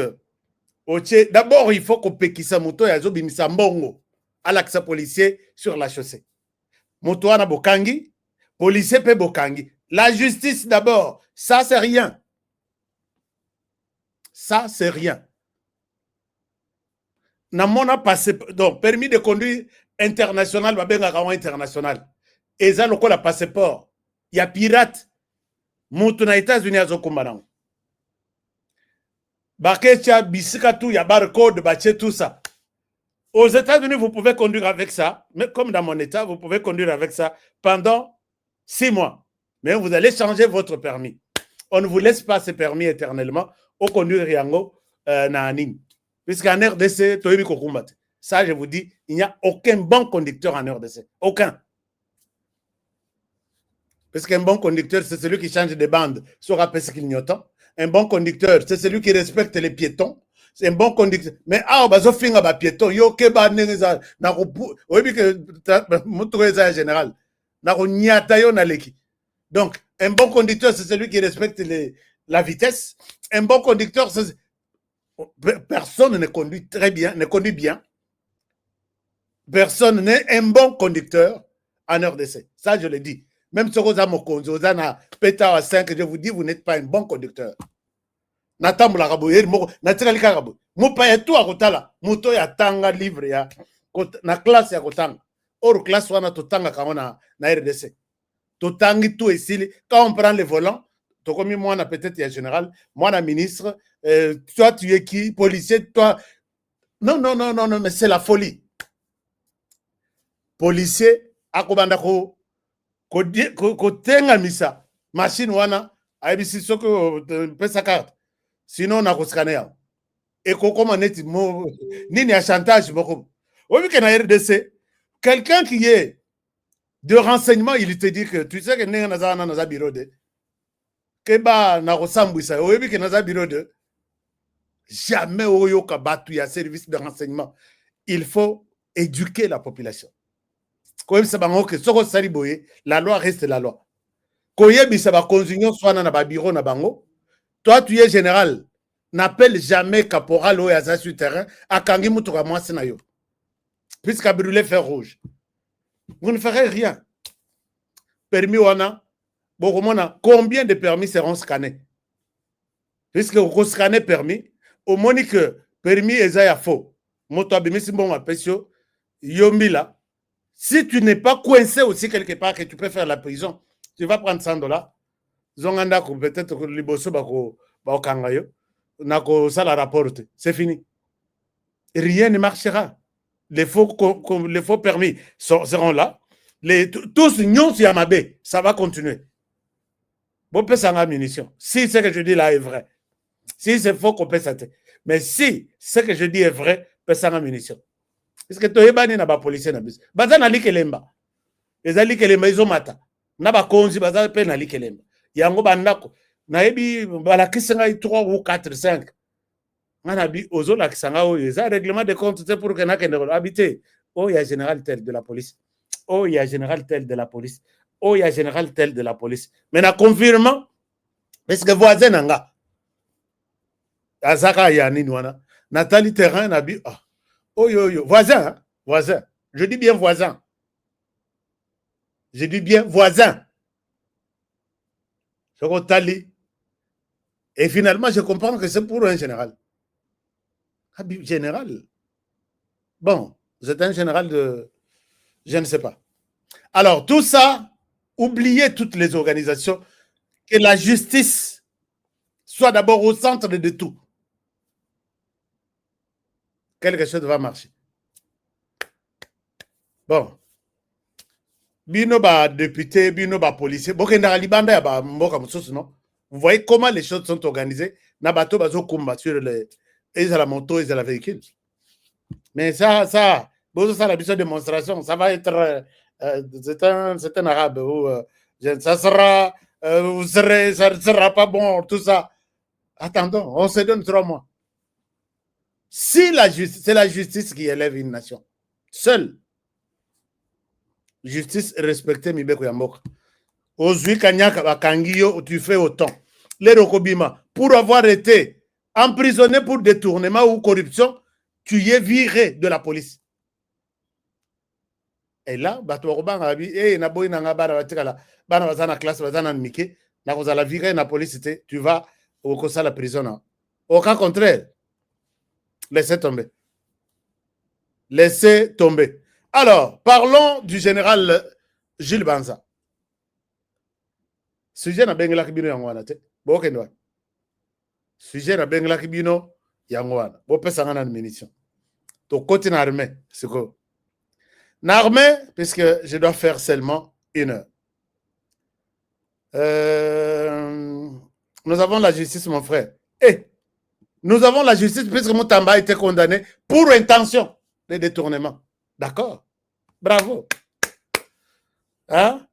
d'abord il faut qu'on pekisa moto ya zo bimisa mbongo à l'accès policier sur la chaussée. Moto na bokangi, policier pe bokangi. La justice d'abord, ça c'est rien. Ça c'est rien. Namona passé donc permis de conduire international babenga kawa international. Eza lokola passeport. Ya pirate. Moto na États-Unis azokumba. Bakecha bisika tout ya barcode bache tout ça. Aux États-Unis, vous pouvez conduire avec ça, mais comme dans mon état, vous pouvez conduire avec ça pendant 6 mois. Mais vous allez changer votre permis. On ne vous laisse pas ce permis éternellement au conduire yango na anim. Puisqu'en RDC, ça je vous dis, il n'y a aucun bon conducteur en RDC. Aucun. Parce qu'un bon conducteur, c'est celui qui change de bande sur un PC clignotant. Un bon conducteur, c'est celui qui respecte les piétons. C'est un bon conducteur. Mais bazo finga ba piéton, yo ke ba neza na ko oyebi que moto eza général. Na ko nyata yo na leki. Donc, un bon conducteur, c'est celui qui respecte la vitesse. Un bon conducteur, c'est personne ne conduit très bien, ne conduit bien. Personne n'est un bon conducteur en RDC. Ça, je le dis. Même si vous avez un pétard à 5, je vous dis, vous n'êtes pas un bon conducteur. Natambu la rabo, natirali karabo. Mupa ya tu akotala, muto ya tanga livre ya na classe ya kotanga. Or classe wana totanga kama na RDC. Totangi tout esili, quand on prend le volant, Tokomi, moi, peut-être, il y a général, moi, la ministre, toi, tu es qui? Policier, toi. Non, non, non, non, non, mais c'est la folie. Policier, akobanda ko tenga misa, machine wana, aibisi soko pesa carte. Sinon, on a scanner. Et comment net nini a chantage moko. Oui, que na RDC, quelqu'un qui est de renseignement, il te dit que tu sais que n'est na bureau de que ba na resambwisa. Oui, que na bureau de jamais oyo ka batu ya service de renseignement. Il faut éduquer la population. Comme ça bango que soko sali boye, la loi reste la loi. Koyebisa ba consignon soit na ba bureau na bango. Toi tu es général. N'appelle jamais caporal ou yaza sur terrain à Kangi Moutoura moi Senayo. Puisqu'à brûler fer rouge. Vous ne ferez rien. Permis wana, combien de permis seront scannés? Puisque vous scannez permis, au moins que permis est faux. Moto abimisi bon apesio, yombila. Si tu n'es pas coincé aussi quelque part que tu peux faire la prison, tu vas prendre $100. Zonganda ko peut-être que liboso bako kangayo. Ça la rapporte. C'est fini. Rien ne marchera. Les faux permis seront là. Tous nyons yamabe, ça va continuer. Bon, peut s'en munition. Si ce que je dis là est vrai, si c'est faux, qu'on peut s'attendre. Mais si ce que je dis est vrai, peut s'en munition. Parce que tu es banni na ba policier na bis. Baza na likelemba. Ezali kelemba izomata. Na ba konzi baza pe na likelemba. Yango bandako. Naebi balakisi ngai 3 ou 4 5 ngana bi ozo lakisa nga oyo eza règlement de compte c'est pour que nakende habiter oh il y a général tel de la police oh il y a général tel de la police oh il y a général tel de la police mais na confirmant parce que voisin nanga azaka ya nini wana natali terrain na bi oh yo voisin hein? Voisin je dis bien voisin je tali. Et finalement, je comprends que c'est pour un général. Général. Bon, c'est un général de... Je ne sais pas. Alors, tout ça, oubliez toutes les organisations, que la justice soit d'abord au centre de tout. Quelque chose va marcher. Bon. Bino ba député, bino ba policier, bokenda libanda ya ba mboka mususu non. Vous voyez comment les choses sont organisées. Nabato bazo kumba sur les et à la moto et à la véhicule. Mais ça la démonstration, ça va être c'est un arabe où ça sera ça ne sera pas bon tout ça. Attendons, on se donne 3 mois. Si c'est la justice qui élève une nation. Seule justice respectée mibeko ya mboka. Ozui kanyaka bakangiyo, tu fais autant. Les Rokobima, pour avoir été emprisonné pour détournement ou corruption, tu y es viré de la police. Et là, tu vas au la prison. Au cas contraire, laissez tomber. Laissez tomber. Alors, parlons du général Jules Banza. Sujet na bengela kibino yangwana te. Bokendo. Sujet na bengela kibino yangwana. Bo pesa ngana munition. To côté na armée, c'est quoi? Na armée puisque je dois faire seulement 1 heure. Nous avons la justice mon frère. Nous avons la justice puisque Moutamba a été condamné pour intention de détournement. D'accord? Bravo. Hein?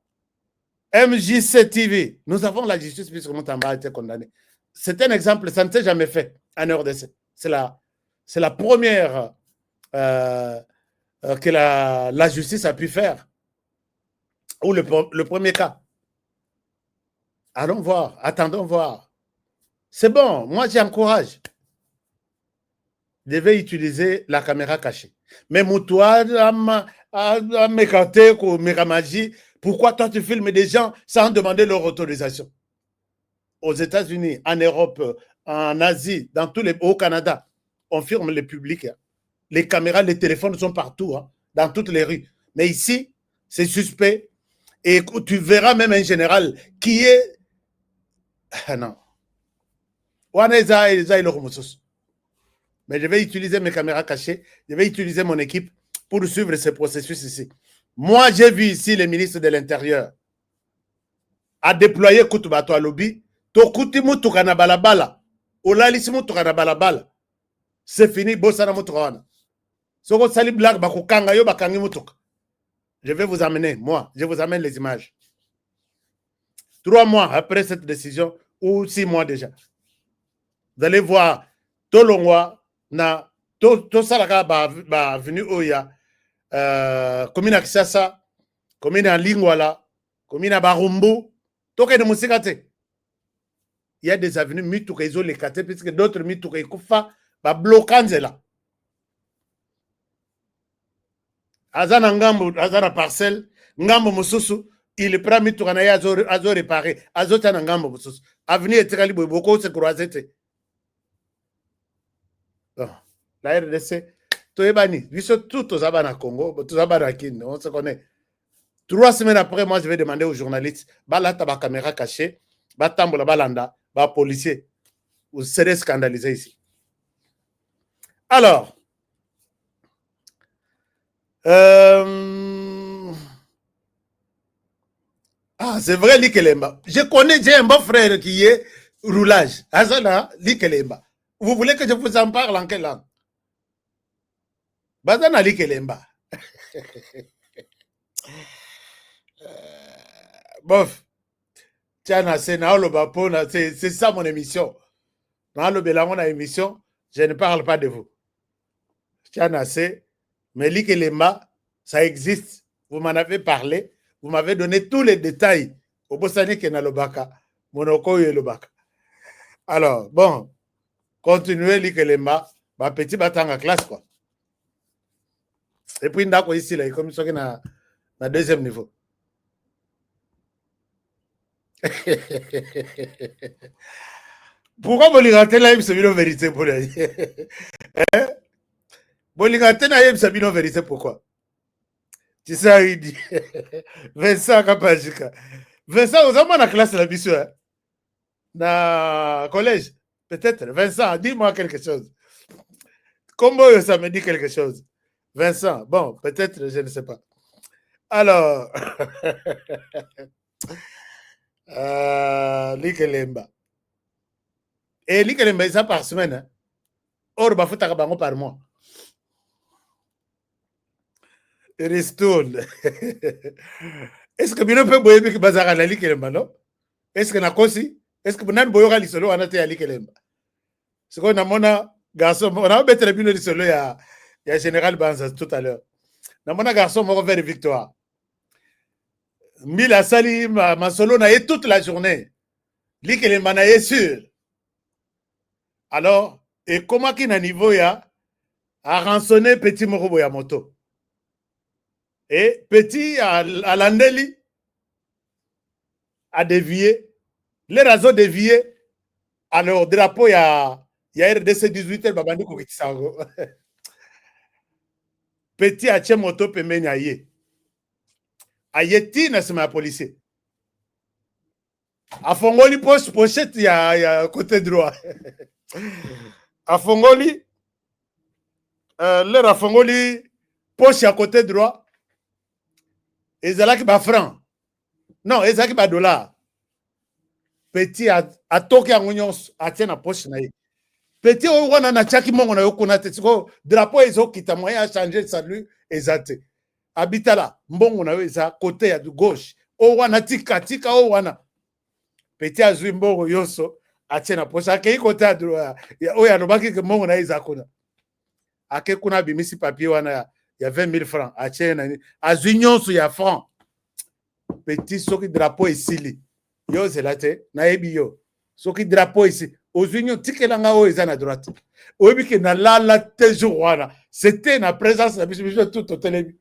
MJC TV, nous avons la justice puisque Moutamba a été condamné. C'est un exemple, ça ne s'est jamais fait en RDC. C'est la première que la justice a pu faire. Ou le premier cas. Allons voir, attendons voir. C'est bon, moi j'encourage. Devait utiliser la caméra cachée. Mais Moutouad, pourquoi toi tu filmes des gens sans demander leur autorisation? Aux États-Unis, en Europe, en Asie, au Canada, on filme les publics. Les caméras, les téléphones sont partout, dans toutes les rues. Mais ici, c'est suspect. Et tu verras même un général qui est Non. Mais je vais utiliser mes caméras cachées, je vais utiliser mon équipe pour suivre ce processus ici. Moi, j'ai vu ici le ministre de l'Intérieur a déployé Kutubato à lobby. Tokuti mutuka na balabala. Olalisi mutuka na balabala. C'est fini, bossa na mutuka wana. Soko sali blague bakukanga yo bakangi mutuka. Je vais vous amener, moi, je vous amène les images. 3 mois après cette décision, ou 6 mois déjà. Vous allez voir, Tolongwa, na Tosalaka ba venu Oya, commune à Kisasa, commune à Lingwala, commune à Barumbu, Toke de Musikate. Il y a des avenues Mituka les Kate, puisque d'autres Mituka Kufa, ba bloquanzela. Azana Ngambo, Azana parcelle, Ngambo Mususu, il prend Mituka na azo réparé, Azota Ngambo Mususu. Avenue Etikali Boko se croisette. La RDC, Toebani, tout aux Abana Congo, tous Abana Kin, on se connaît. 3 semaines après, moi, je vais demander aux journalistes, Balata, ba caméra cachée, Batambola Balanda, ba policier. Vous serez scandalisés ici. Alors, c'est vrai, Likelemba. Je connais, j'ai un bon frère qui est roulage. Azana, Likelemba. Vous voulez que je vous en parle en quelle langue? Bazana Likelemba. Bof. Tiens, c'est ça mon émission. Dans le Bélamon à émission, je ne parle pas de vous. Tiens, mais Likelemba, ça existe. Vous m'en avez parlé. Vous m'avez donné tous les détails. Au Bossani Kenalobaka, Monoko Yelobaka. Alors, bon, continuez Likelemba, ma petit batanga classe, quoi. Et puis, ndako ici, là, comme ça, na deuxième niveau. Pourquoi vous ligantez là, c'est une vérité pour lui? Vous ligantez là, c'est une vérité, pourquoi? Tu sais, il dit Vincent Kapajika. Vincent, vous avez la classe la bisu, hein? Dans collège, peut-être. Vincent, dis-moi quelque chose. Comment ça me dit quelque chose? Vincent, bon, peut-être, je ne sais pas. Alors, Likelemba. Et Likelemba, ça par semaine. Hein? Or, Bafouta Kabango par mois. Ristoun. Est-ce que Bino peut boyer que Bazara la Likelemba, non? Est-ce que Nakosi? Est-ce que Bonan Boyora Lisolo a noté à Likelemba? C'est qu'on a mon garçon, on a mettre le Bino Lisolo, il y a Général Banza tout à l'heure. Dans mon garçon, mon vers victoire. Mila Sali, ma solo n'a eu toute la journée. Likelemba n'a eu sûr. Alors, et comment qu'il a niveau ya a rançonné Petit Morobo ya moto. Et Petit à l'Andeli a dévié. Les rasos déviés. Alors, drapeau, il y a RDC 18 Babandi Koukitisango. Petit a tché moto pemeni aye. Aye tina c'est ma policier. A Fongoli pochette, il y a côté droit. A Fongoli, leur a Fongoli poche à côté droit. Et Zalaki ba franc. Non, et Zalaki ba dollar. Petit a toqué à Mounyons, a tient la poche naïe. Petit au wana na chaki mongo na yokonate. Drapeau ezo kita moyen a changé salut et zate. Habitala, mbongo na yoza côté à gauche. O wana tika o wana. Petit a zui mbongo yoso. Ache na poche ake côté à droite oya no baki ke mongo na izakuna ake kuna bimisi papier wana ya 20 000 francs ache na azunion su ya francs petit soki drapeau isili yo zelate na ebiyo soki drapeau ici aux unions tikelanga o ezana droite oyebi ke na la toujours wana c'était na présence na biso tout au télévi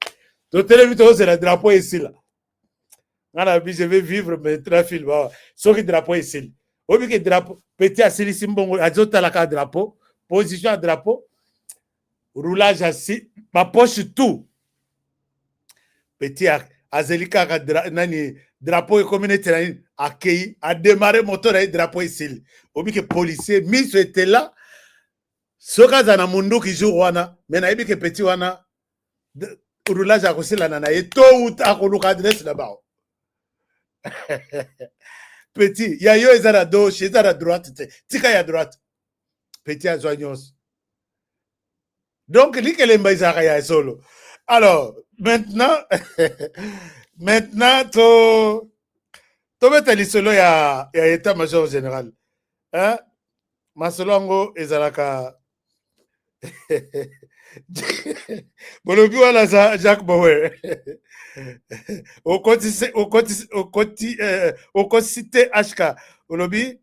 to c'est la drapeau ici là ngana bi je vais vivre mes trafil ba soki drapeau ici. Obi ke drapeau, petit asili simbongo, azota la ka drapeau, position à drapeau, roulage assis, ma poche tout. Petit azelika nani drapeau et communauté accueilli, a démarré moteur et drapeau ici. Au que policier, Miss était là. Soka zana mundu qui joue wana, mais na que petit wana, roulage à côté la nana, et tout ou à coloc adresse là-bas. Petit, ya yo est à la gauche, est à la droite, tika ya droite. Petit à joignos. Donc, li que les mbaïsara ya solo. Alors, maintenant, to metali solo ya état-major général. Hein? Masolongo ezalaka bolobi wala Jacques Bauer. Au cité HK. Bolobi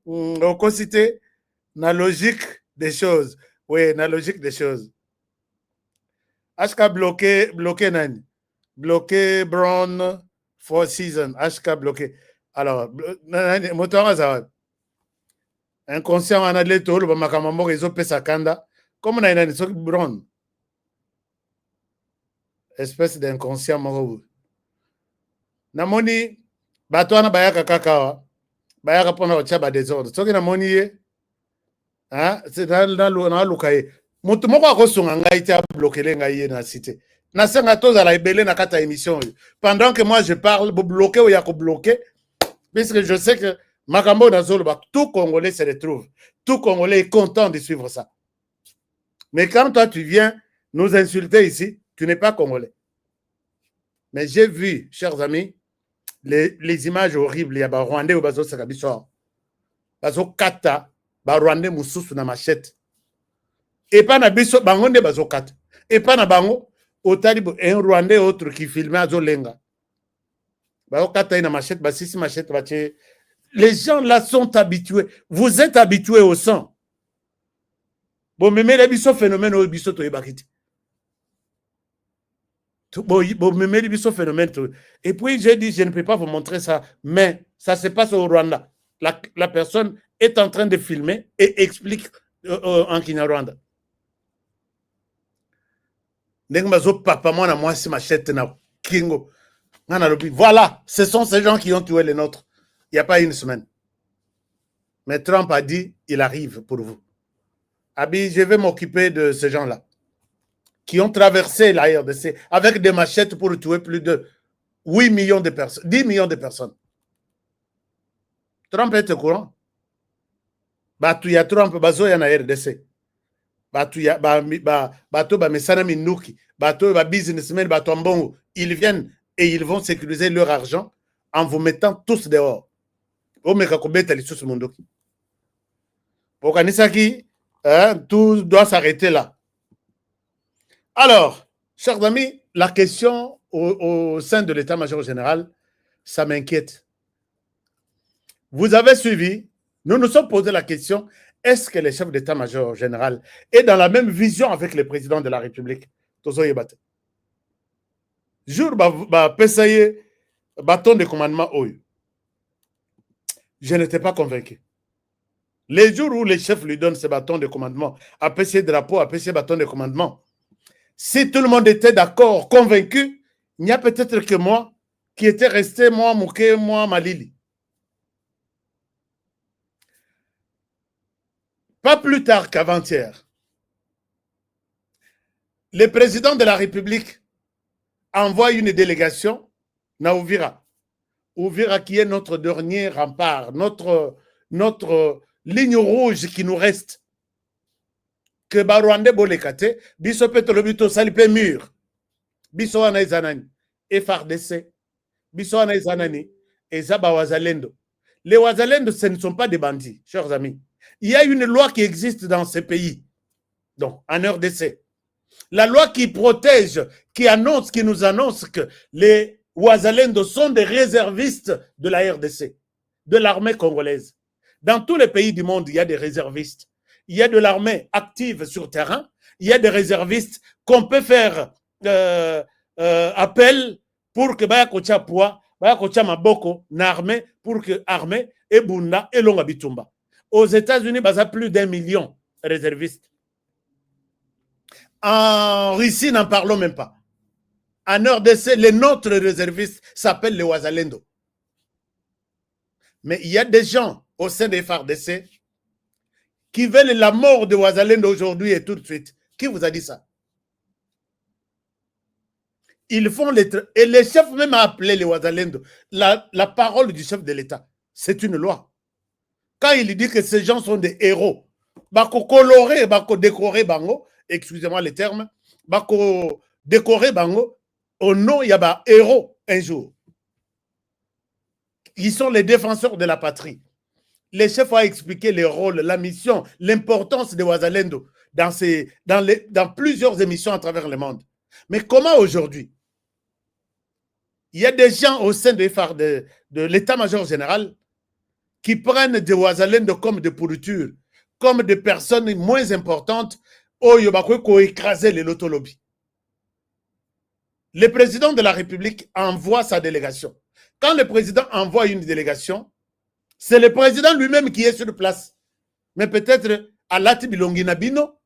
au cité na logique des choses. Oui, na logique des choses. HK bloqué nani? Bloqué Brown for season. HK bloqué. Alors, moteur azawad. Inconscient en adlet tout le makamamo réseau pesa kanda comme on a une so Brown. Espèce d'inconscient moro. Namoni batwana bayaka kakawa. Bayaka pona ochaba désordre. Soki namoni ye. Hein, c'est dans lukaye. Mutu moko akosunga ngai ti bloquer ngai na cité. Na senga toza la ebele na kata émission. Pendant que moi je parle, vous bloquez ou ya ko bloquer puisque je sais que Makambo Nazoloba, tout Congolais se retrouve. Tout Congolais est content de suivre ça. Mais quand toi tu viens nous insulter ici, tu n'es pas Congolais. Mais j'ai vu, chers amis, les images horribles. Il y a des Rwandais au Bazo Sakabiso. Bazo Kata, Rwandais Moussous na machette. Et pas na biso, Bangonde Bazo Kata. Et pas na Bango, au Talibo, un Rwandais autre qui filmait à Zolenga. Bazo Kata na machette, Basisi machette, Baché. Les gens là sont habitués. Vous êtes habitués au sang. Bon, mais les biso phénomène au biso to ebakiti. Bon, mais les biso phénomène. Et puis j'ai dit, je ne peux pas vous montrer ça, mais ça se passe au Rwanda. La personne est en train de filmer et explique en Kinyarwanda. Voilà, ce sont ces gens qui ont tué les nôtres. Il n'y a pas une semaine. Mais Trump a dit, il arrive pour vous. Abi, je vais m'occuper de ces gens-là qui ont traversé la RDC avec des machettes pour tuer plus de 8 millions de personnes, 10 millions de personnes. Trump est au courant. Batuya Trump, bazo ya na RDC. Batuya, bato ba mesana minuki, bato ba businessmen, bato mbongo. Ils viennent et ils vont sécuriser leur argent en vous mettant tous dehors. Tout doit s'arrêter là. Alors, chers amis, la question au sein de l'état-major général, ça m'inquiète. Vous avez suivi, nous nous sommes posé la question, est-ce que le chef d'état-major général est dans la même vision avec le président de la République? Jour, pesaye, bâton de commandement, je n'étais pas convaincu. Les jours où les chefs lui donnent ce bâton de commandement, après ces drapeaux, après ces bâtons de commandement, si tout le monde était d'accord, convaincu, il n'y a peut-être que moi qui était resté, moi, Mouké, moi, Malili. Pas plus tard qu'avant-hier, le président de la République envoie une délégation à Ouvira. Ouvira qui est notre dernier rempart, notre ligne rouge qui nous reste. Que Barwande Bolekate, biso petrolobito salipe mur, biso wana izanani, FRDC, biso wana izanani, ezaba wazalendo. Les wazalendo, ce ne sont pas des bandits, chers amis. Il y a une loi qui existe dans ces pays, donc en RDC. La loi qui protège, qui nous annonce que les Ouazalendo sont des réservistes de la RDC, de l'armée congolaise. Dans tous les pays du monde, il y a des réservistes. Il y a de l'armée active sur terrain. Il y a des réservistes qu'on peut faire appel pour que Baya Kocha Poua, Baya Kocha Maboko, n'armée, pour que armée et Bunda et Longa Bitumba. Aux États-Unis, il y a plus d'1 million de réservistes. En Russie, n'en parlons même pas. En RDC, les nôtres réservistes s'appellent les Ouazalendo. Mais il y a des gens au sein des FARDC qui veulent la mort de Ouazalendo aujourd'hui et tout de suite. Qui vous a dit ça? Ils font les... Et le chef même a appelé les Ouazalendo. La parole du chef de l'État, c'est une loi. Quand il dit que ces gens sont des héros, bako colorer, bako décorer bango, excusez-moi les termes, bako décorer bango, au nom, il y a des héros un jour. Ils sont les défenseurs de la patrie. Les chefs ont expliqué les rôles, la mission, l'importance de Ouazalendo dans plusieurs émissions à travers le monde. Mais comment aujourd'hui, il y a des gens au sein de l'état-major général qui prennent des Ouazalendo comme des pourritures, comme des personnes moins importantes, au Yobako qui ont écrasé les lotolobbies. Le président de la République envoie sa délégation. Quand le président envoie une délégation, c'est le président lui-même qui est sur place. Mais peut-être Alati Bilongi Nabino,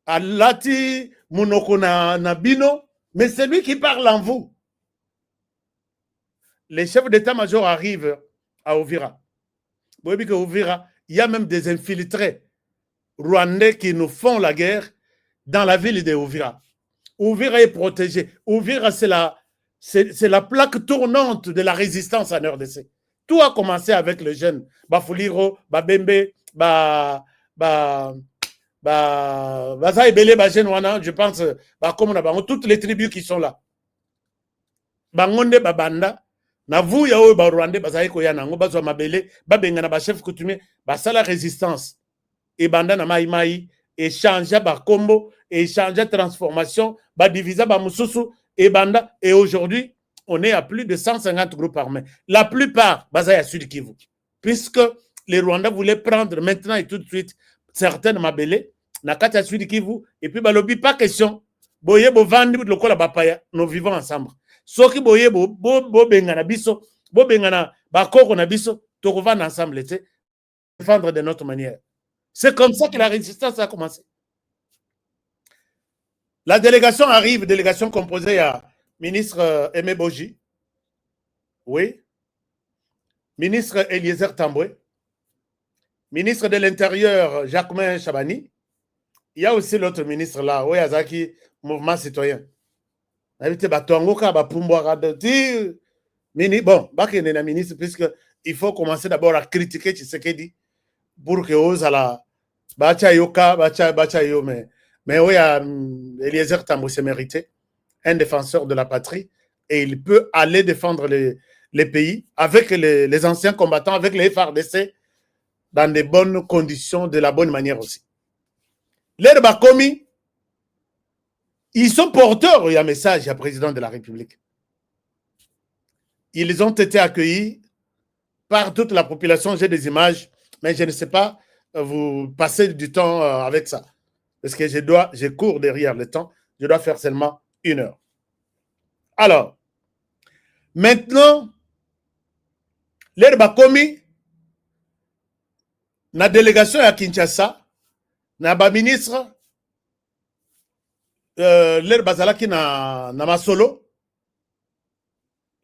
Alati Munoko Nabino, mais c'est lui qui parle en vous. Les chefs d'état-major arrivent à Uvira. Vous voyez qu'à Uvira, il y a même des infiltrés rwandais qui nous font la guerre dans la ville de Uvira. Uvira est protégé. Uvira, c'est la plaque tournante de la résistance en RDC. Tout a commencé avec le jeune Bafuliro, Babembe, je pense, toutes les tribus qui sont là. Bangonde, Babanda, na vous ya oyo ba Rwandais bazali ko ya nango bazwa mabele babenga na ba chef coutumier basala résistance et banda na mai et changer ba combo et changer transformation ba diviser ba mususu et banda et aujourd'hui on est à plus de 150 groupes armés. La plupart bazali à Sud Kivu puisque les Rwandais voulaient prendre maintenant et tout de suite certaines mabele na kati ya Sud Kivu et puis ba lobi pas question boye bo vandi lokola bapaya nous vivons ensemble. Soki boye bo benga na biso, bo benga na bakoko na biso, tokovana ensemble, défendre de notre manière. C'est comme ça que la résistance a commencé. La délégation arrive, délégation composée à ministre Aimé Boji, oui, ministre Eliezer Tamboué, ministre de l'Intérieur Jacquemin Chabani, il y a aussi l'autre ministre là, Oyazaki, Mouvement Citoyen. Bon, ministre, puisque il faut commencer d'abord à critiquer Tshisekedi pour que ose à la mais oui, Eliezer Tamboué s'est mérité, un défenseur de la patrie, et il peut aller défendre les pays avec les anciens combattants, avec les FARDC, dans de bonnes conditions, de la bonne manière aussi. Les Bakomi, ils sont porteurs, il y a un message à président de la République. Ils ont été accueillis par toute la population. J'ai des images, mais je ne sais pas vous passer du temps avec ça. Parce que je cours derrière le temps. Je dois faire seulement 1 heure. Alors, maintenant, les Bakomi, la délégation à Kinshasa, le ministre, l'air Bazalaki na Masolo,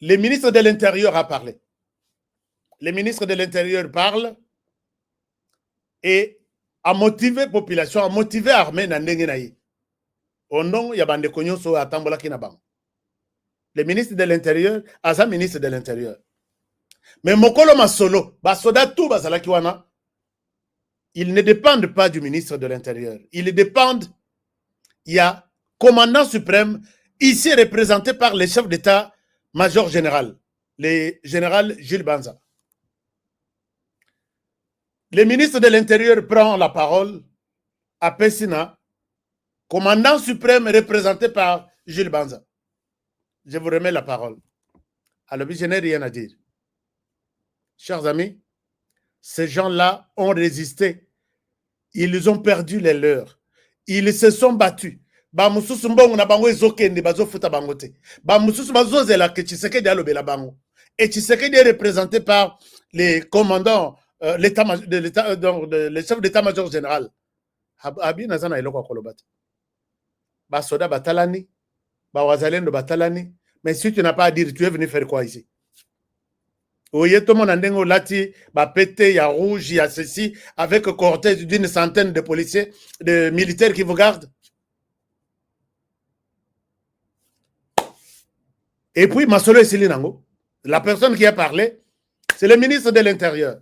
le ministre de l'Intérieur a parlé. Le ministre de l'Intérieur parle et a motivé la population, a motivé l'armée na ndengenaï. Au nom, il y a bande konyoso à Tambolaki na bang. Le ministre de l'Intérieur, Asa ministre de l'Intérieur. Mais Mokolo Masolo, Basoda tout Bazalaki wana, ils ne dépendent pas du ministre de l'Intérieur. Ils dépendent, il y a commandant suprême, ici représenté par le chef d'état-major général, le général Jules Banza. Le ministre de l'Intérieur prend la parole à Pessina, commandant suprême représenté par Jules Banza. Je vous remets la parole. Alors, je n'ai rien à dire. Chers amis, ces gens-là ont résisté. Ils ont perdu les leurs. Ils se sont battus. Bamususu mbongo na bango ezokende bazofuta bangote. Bamususu bazozela que Tshisekedi alobela bango. Et Tshisekedi est représenté par les commandants, le chef d'état-major général. Abi nazana eloko kolobata. Basoda batalani, bawazalendo batalani. Mais si tu n'as pas à dire, tu es venu faire quoi ici? Oye, tout le monde a lati, pété, il y a rouge, il y a ceci, avec un cortège d'une centaine de policiers, de militaires qui vous gardent. Et puis, Masolo Esilinango, la personne qui a parlé, c'est le ministre de l'Intérieur.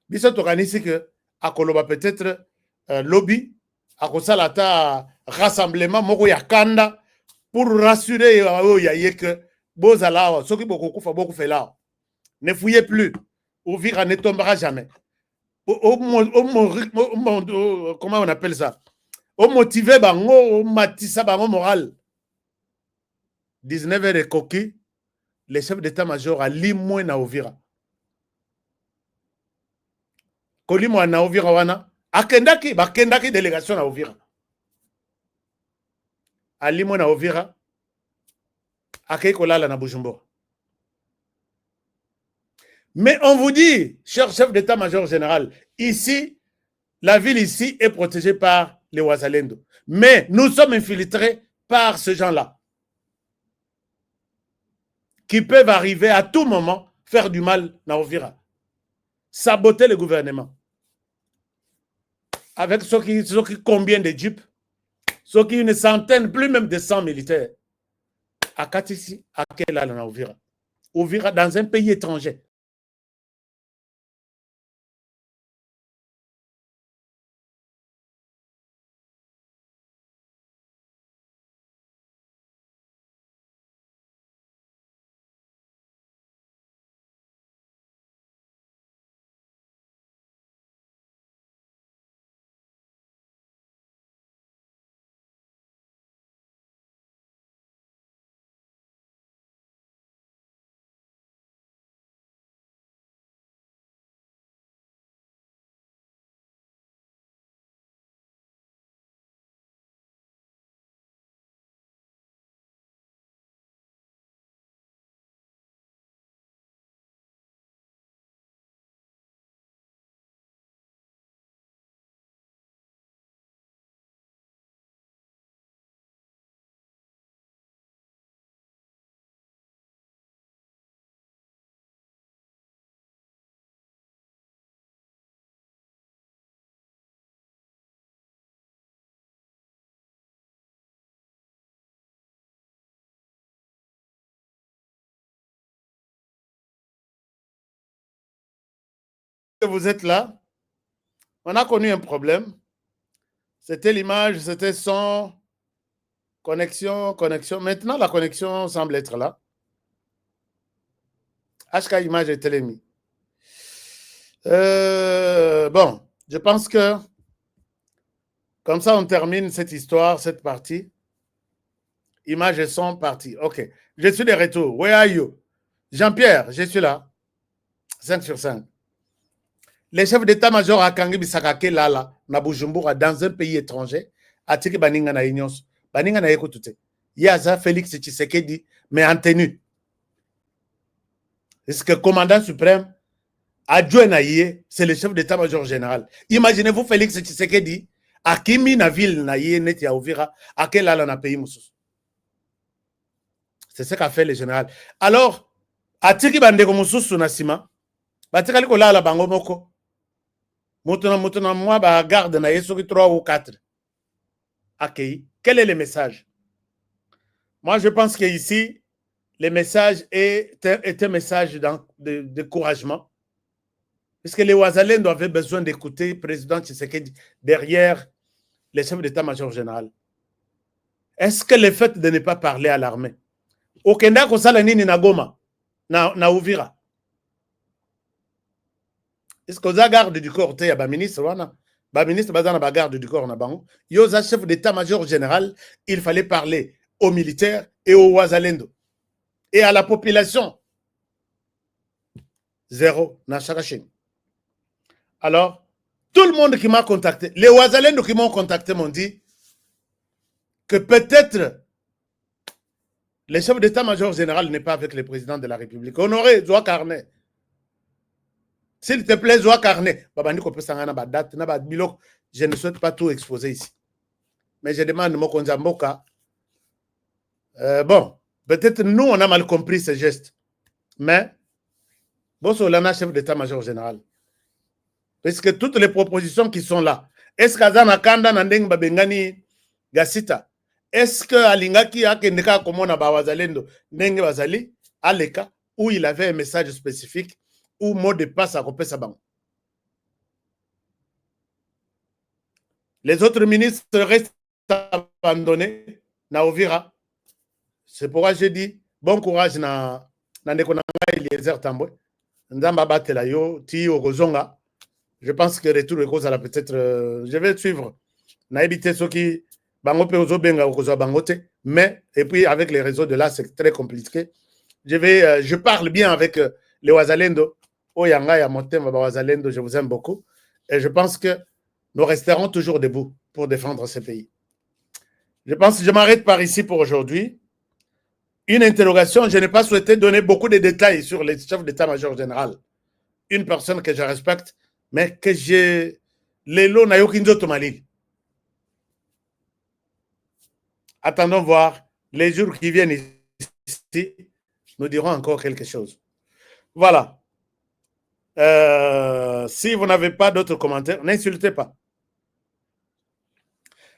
Bissot organise que, à Koloba peut-être, lobby, à Kosalata, rassemblement, Moko Yakanda, pour rassurer, que, Bozala, ceux qui beaucoup fait là. Ne fouillez plus. Ouvira ne tombera jamais. Comment on appelle ça? Au motiver bango, au matissa bango moral. 19 heures et coquille, le chef d'état-major a limoué na Ouvira. Kolimo na Ouvira wana, akendaki délégation na Ouvira. A limoué na Ouvira, akei kolala na Bujumbura. Mais on vous dit, cher chef d'état-major général, ici, la ville ici est protégée par les Ouazalendo. Mais nous sommes infiltrés par ces gens-là qui peuvent arriver à tout moment faire du mal à Ouvira, saboter le gouvernement. Avec ceux qui combien de jeeps, ceux qui une centaine, plus même de 100 militaires. À Katisi, à quel âge à Ouvira? Ouvira dans un pays étranger. Vous êtes là, on a connu un problème. C'était l'image, c'était son connexion. Maintenant, la connexion semble être là. HK image est télémis. Bon, je pense que comme ça, on termine cette histoire, cette partie. Image et son partie. OK. Je suis de retour. Where are you? Jean-Pierre, je suis là. 5 sur 5. Les chefs d'état-major à Kangi Bisakake Lala, na Bujumbura, dans un pays étranger, a tiré Baninga na Inyos. Baninga na Ekotute. Yaza Félix Tshisekedi, mais en tenue. Est-ce que le commandant suprême, adjoint Naïe, c'est le chef d'état-major général. Imaginez-vous Félix Tshisekedi, à Kimi na ville Naïe, Netia Ouvira, à quel Lala na pays Moussous. C'est ce qu'a fait le général. Alors, à tiré Bandeko Moussous na Sima, Batikali ko Lala Bango Moko. Maintenant, moi, je garde 3 ou 4. Ok. Quel est le message? Moi, je pense qu'ici, le message est un message de découragement. Parce que les Ouazalendo avaient besoin d'écouter le président Tshisekedi derrière les chefs d'état-major général. Est-ce que le fait de ne pas parler à l'armée? Au Kenda, Kosalanini na Goma, na Ouvira. Est-ce que vous avez garde du corps, il y a un ministre, ministre a garde du corps, il y a un chef d'état-major général, il fallait parler aux militaires et aux Ouazalendo. Et à la population. Zéro, dans chaque chaîne. Alors, tout le monde qui m'a contacté, les Ouazalendo qui m'ont contacté m'ont dit que peut-être le chef d'état-major général n'est pas avec le président de la République. Honoré Zoa Carnet. S'il te plaît, Zoa Carnet. Je ne souhaite pas tout exposer ici. Mais je demande mon Konzamboka. Bon, peut-être nous, on a mal compris ce geste. Mais Bossolana, chef d'état-major général. Parce que toutes les propositions qui sont là, est-ce qu'Azana Kanda Nandeng Babengani Gasita, est-ce que Alingaki Akendeka Komona Bawazalendo Nenge Bazali, Aleka, où il avait un message spécifique, ou mot de passe à Kopé Saban. Les autres ministres restent abandonnés, na c'est pourquoi j'ai dit, bon courage na Ndekonanga Eliezer Tambwe, Nzamba Batela yo, Ti Okozonga. Je pense que retour de cause là peut-être je vais suivre. Na évité ceux qui bango pe ozo benga okozo bangote, mais et puis avec les réseaux de là c'est très compliqué. Je parle bien avec les Wazalendo, Oyanga ya Motem Wazalendo, je vous aime beaucoup et je pense que nous resterons toujours debout pour défendre ce pays. Je pense que je m'arrête par ici pour aujourd'hui. Une interrogation, je n'ai pas souhaité donner beaucoup de détails sur les chefs d'état-major général. Une personne que je respecte, mais que j'ai les lots na yokinzo tomali. Attendons voir les jours qui viennent ici, nous dirons encore quelque chose. Voilà. Si vous n'avez pas d'autres commentaires, n'insultez pas.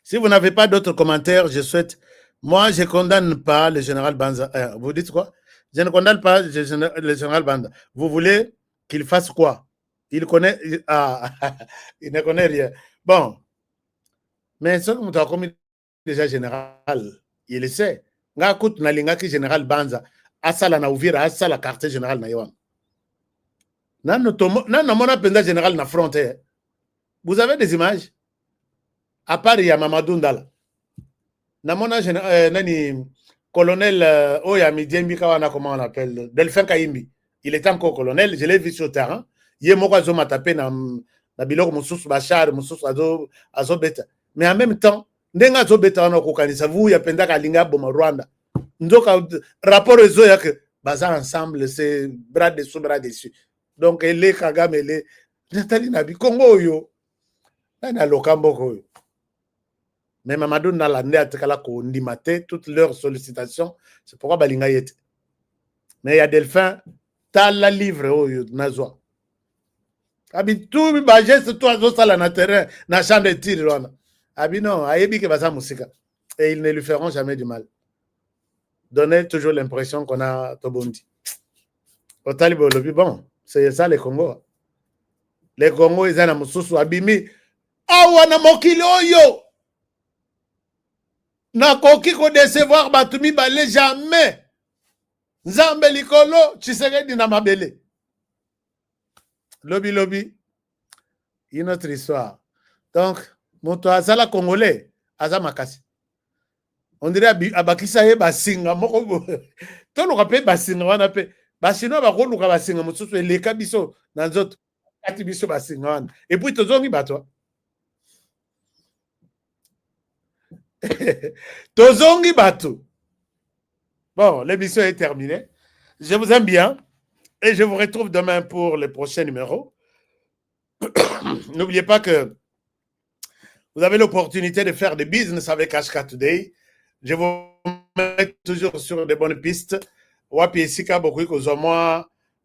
Si vous n'avez pas d'autres commentaires, je souhaite. Moi, je ne condamne pas le général Banza. Vous dites quoi? Je ne condamne pas le général Banza. Vous voulez qu'il fasse quoi? Il connaît. Ah, il ne connaît rien. Bon. Mais ce que vous avez déjà général, il le sait. Nga kout na linga ki général Banza. Asala na Uvira, asala quartier général na Yohan. Nan mona penda général na frontière. Vous avez des images? À part il y a Mamadou Ndala. Namona nani colonel Oya Midjembi Kawana, comment on l'appelle, Delphin Kaimbi. Il était encore colonel, je l'ai vu sur le terrain. Il m'a tapé dans Bilok Moussous Bachar, Moussous Azobeta. Mais en même temps, Nenga Zobeta on a vous, il y a Pendaka Linga Boma Rwanda. Ndoka rapport aux Zoya que Baza ensemble, c'est bras dessous, bras dessus. Donc, elle est Kagame, elle est Nathalie Nabi Congo yo. Nana Lokambo yo. Mais Mamadou Nalande Atekala ko ndimate toutes leurs sollicitations, c'est pourquoi Balinga yete. Mais il y a Delphin, t'as la livre oh Nazwa. Abi tout ba geste toi zo sala na terrain na champ de tir wana. Abi non, ayebi ke basa musika et ils ne lui feront jamais du mal. Donnez toujours l'impression qu'on a Tobondi. Au Talibo le bon, c'est ça les Congo. Les Congo ils ont mususu abimi awana mokili oyo. Nakoki ko décevoir batumi balé jamais. Nzambe likolo Tshisekedi na mabele. Lobby, une autre histoire. Donc, mon azala congolais, azamakasi. On dirait abakisa ye basinga moko. Tolo kapé basinga wana pe. Basino ba koluka basinga mususu eleka biso na nzoto. Kati biso basinga wana. Et puis tozongi batwa. Tozongi batu. Bon, l'émission est terminée. Je vous aime bien. Et je vous retrouve demain pour le prochain numéro. N'oubliez pas que vous avez l'opportunité de faire des business avec HK Today. Je vous mets toujours sur des bonnes pistes. Wapi Sika beaucoup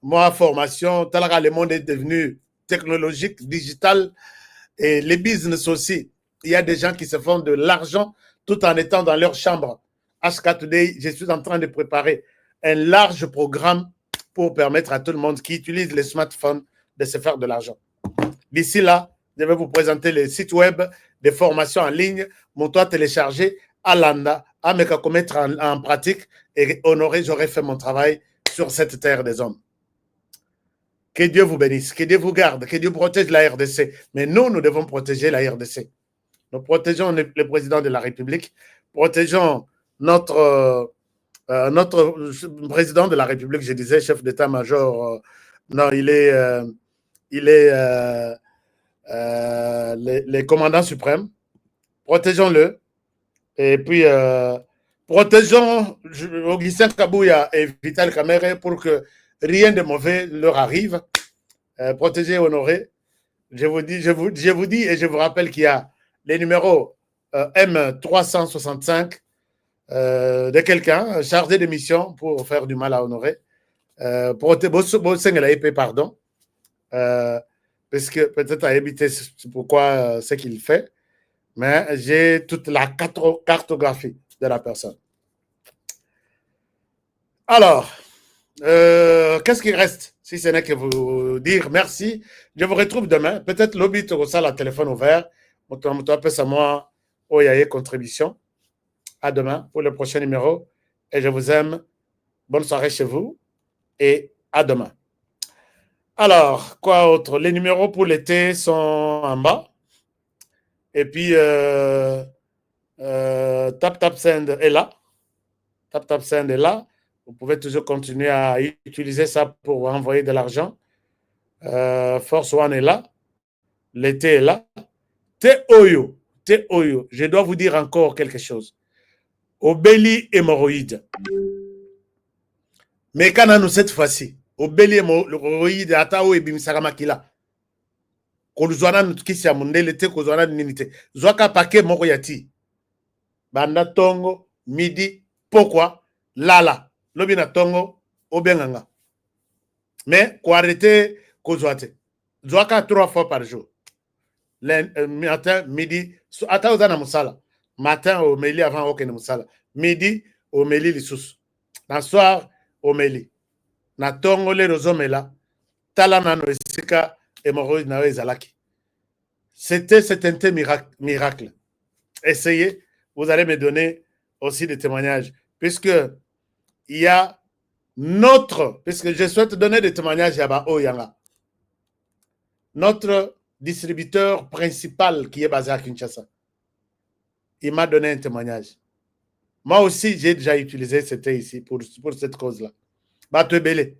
moi formation. Talara, le monde est devenu technologique, digital et les business aussi. Il y a des gens qui se font de l'argent tout en étant dans leur chambre. HK Today, je suis en train de préparer un large programme pour permettre à tout le monde qui utilise les smartphones de se faire de l'argent. D'ici là, je vais vous présenter les sites web des formations en ligne, mon toit télécharger à Landa, à me mettre en pratique et honorer, j'aurai fait mon travail sur cette terre des hommes. Que Dieu vous bénisse, que Dieu vous garde, que Dieu protège la RDC. Mais nous devons protéger la RDC. Nous protégeons le président de la République, protégeons notre président de la République, je disais, chef d'état-major, non, il est les commandants suprêmes. Protégeons-le. Et puis, protégeons Augustin Kabouya et Vital Kamerhe pour que rien de mauvais leur arrive. Protégez, honorez. Je vous dis et je vous rappelle qu'il y a les numéros M365 de quelqu'un chargé de mission pour faire du mal à honorer. Pour pardon. Parce que peut-être à éviter c'est pourquoi ce qu'il fait. Mais j'ai toute la cartographie de la personne. Alors, qu'est-ce qui reste? Si ce n'est que vous dire merci. Je vous retrouve demain. Peut-être l'obit au ça, la téléphone ouvert. On peut ça moi, au yaye contribution. À demain pour le prochain numéro. Et je vous aime. Bonne soirée chez vous. Et à demain. Alors, quoi autre? Les numéros pour l'été sont en bas. Et puis, Tap Send est là. Tap Send est là. Vous pouvez toujours continuer à utiliser ça pour envoyer de l'argent. Force One est là. L'été est là. T-Oyo. Je dois vous dire encore quelque chose. Obéli hémorroïde. Mais quand nous cette fois-ci, Obéli hémorroïde, Atao et Bimsaramakila. Koluzwana nukisi ya mundele te kozwana ninite. Zwaka pake moko yati. Banda tongo, midi, pourquoi? Lala. Lobi na tongo, obenganga. Mais, ko arrêter kozwate. Zwaka 3 fois par jour. Matin, midi, ata ozana musala. Matin, au meli avant okene musala. Midi, au meli lissus. Na soir, au meli. Na tongo le rozomela. Tala nano esika. Hémorroïde na ezalaki. C'était un miracle. Essayez, vous allez me donner aussi des témoignages. Puisque il y a puisque je souhaite donner des témoignages à Oyanga. Notre distributeur principal qui est basé à Kinshasa. Il m'a donné un témoignage. Moi aussi, j'ai déjà utilisé ce thé ici pour cette cause-là. Bateau belé.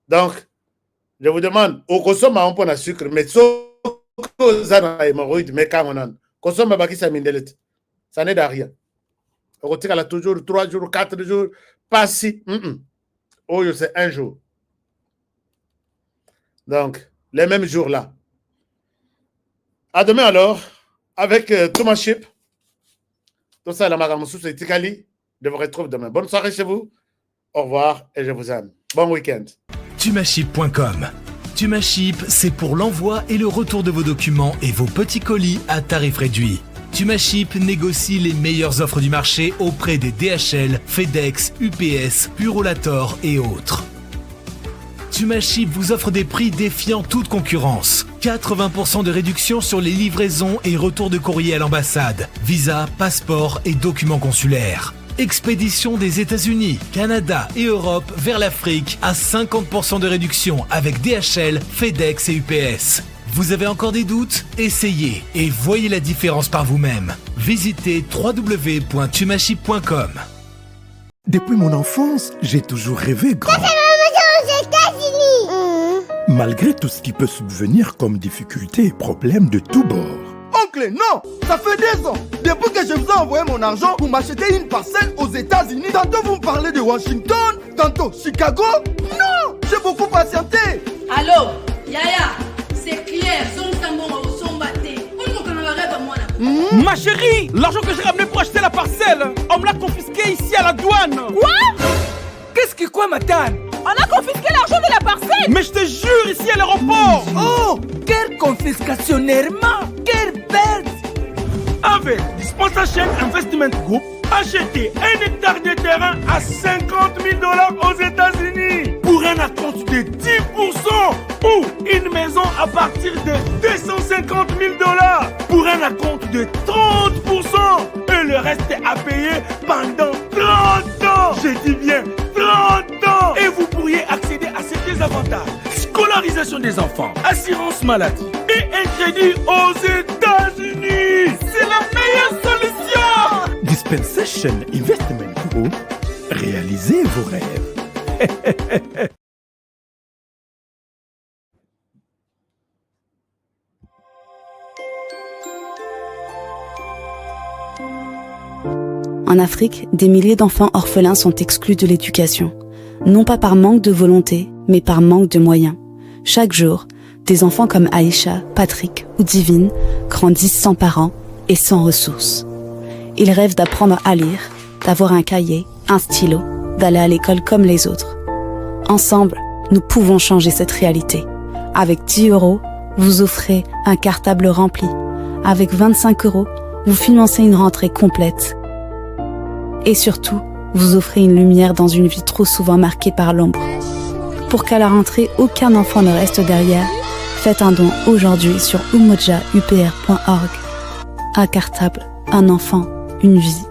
Donc, je vous demande, au consomme un peu de sucre, mais ça hémorroïde, mais quand on a consomme baki ça mindelet. Ça n'aide à rien. Au côté qu'elle a toujours 3 jours, 4 jours, pas si. Oh, c'est 1 jour. Donc, les mêmes jours-là. À demain alors, avec Thomas Chip. Tout ça, la Magamoussou, c'est Tikali. Je vous retrouve demain. Bonne soirée chez vous. Au revoir et je vous aime. Bon week-end.
Tumaship.com. Tumaship, c'est pour l'envoi et le retour de vos documents et vos petits colis à tarif réduit. Tumaship négocie les meilleures offres du marché auprès des DHL, FedEx, UPS, Purolator et autres. Tumaship vous offre des prix défiant toute concurrence. 80% de réduction sur les livraisons et retours de courrier à l'ambassade, visa, passeport et documents consulaires. Expédition des États-Unis, Canada et Europe vers l'Afrique à 50% de réduction avec DHL, FedEx et UPS. Vous avez encore des doutes? Essayez et voyez la différence par vous-même. Visitez www.tumaship.com.
Depuis mon enfance, j'ai toujours rêvé grand. Malgré tout ce qui peut subvenir comme difficultés et problèmes de tous bords.
Oncle, non! Ça fait 2 ans! Depuis que je vous ai envoyé mon argent pour m'acheter une parcelle aux États-Unis, tantôt vous me parlez de Washington, tantôt Chicago. Non! J'ai beaucoup patienté!
Allô? Yaya, c'est clair,
Ma chérie, l'argent que j'ai ramené pour acheter la parcelle, on me l'a confisqué ici à la douane. Quoi? Qu'est-ce qui quoi, madame? On a confisqué l'argent de la parcelle. Mais je te jure, ici à l'aéroport. Oh, quelle confiscationnairement, quelle perte.
Avec Dispensation Investment Group, achetez 1 hectare de terrain à 50 000 $ aux États-Unis pour un acompte de 10% ou une maison à partir de 250 000 $ pour un acompte de 30% et le reste à payer pendant 30 ans. Je dis bien 30 ans. Et vous pourriez accéder à ces avantages: scolarisation des enfants, assurance maladie et un crédit aux États-Unis. C'est la meilleure solution.
Dispensation Investment Group, réalisez vos rêves.
En Afrique, des milliers d'enfants orphelins sont exclus de l'éducation. Non pas par manque de volonté, mais par manque de moyens. Chaque jour, des enfants comme Aïcha, Patrick ou Divine grandissent sans parents et sans ressources. Ils rêvent d'apprendre à lire, d'avoir un cahier, un stylo, d'aller à l'école comme les autres. Ensemble, nous pouvons changer cette réalité. Avec 10 €, vous offrez un cartable rempli. Avec 25 €, vous financez une rentrée complète. Et surtout, vous offrez une lumière dans une vie trop souvent marquée par l'ombre. Pour qu'à la rentrée, aucun enfant ne reste derrière, faites un don aujourd'hui sur umojaupr.org. Un cartable, un enfant, une vie.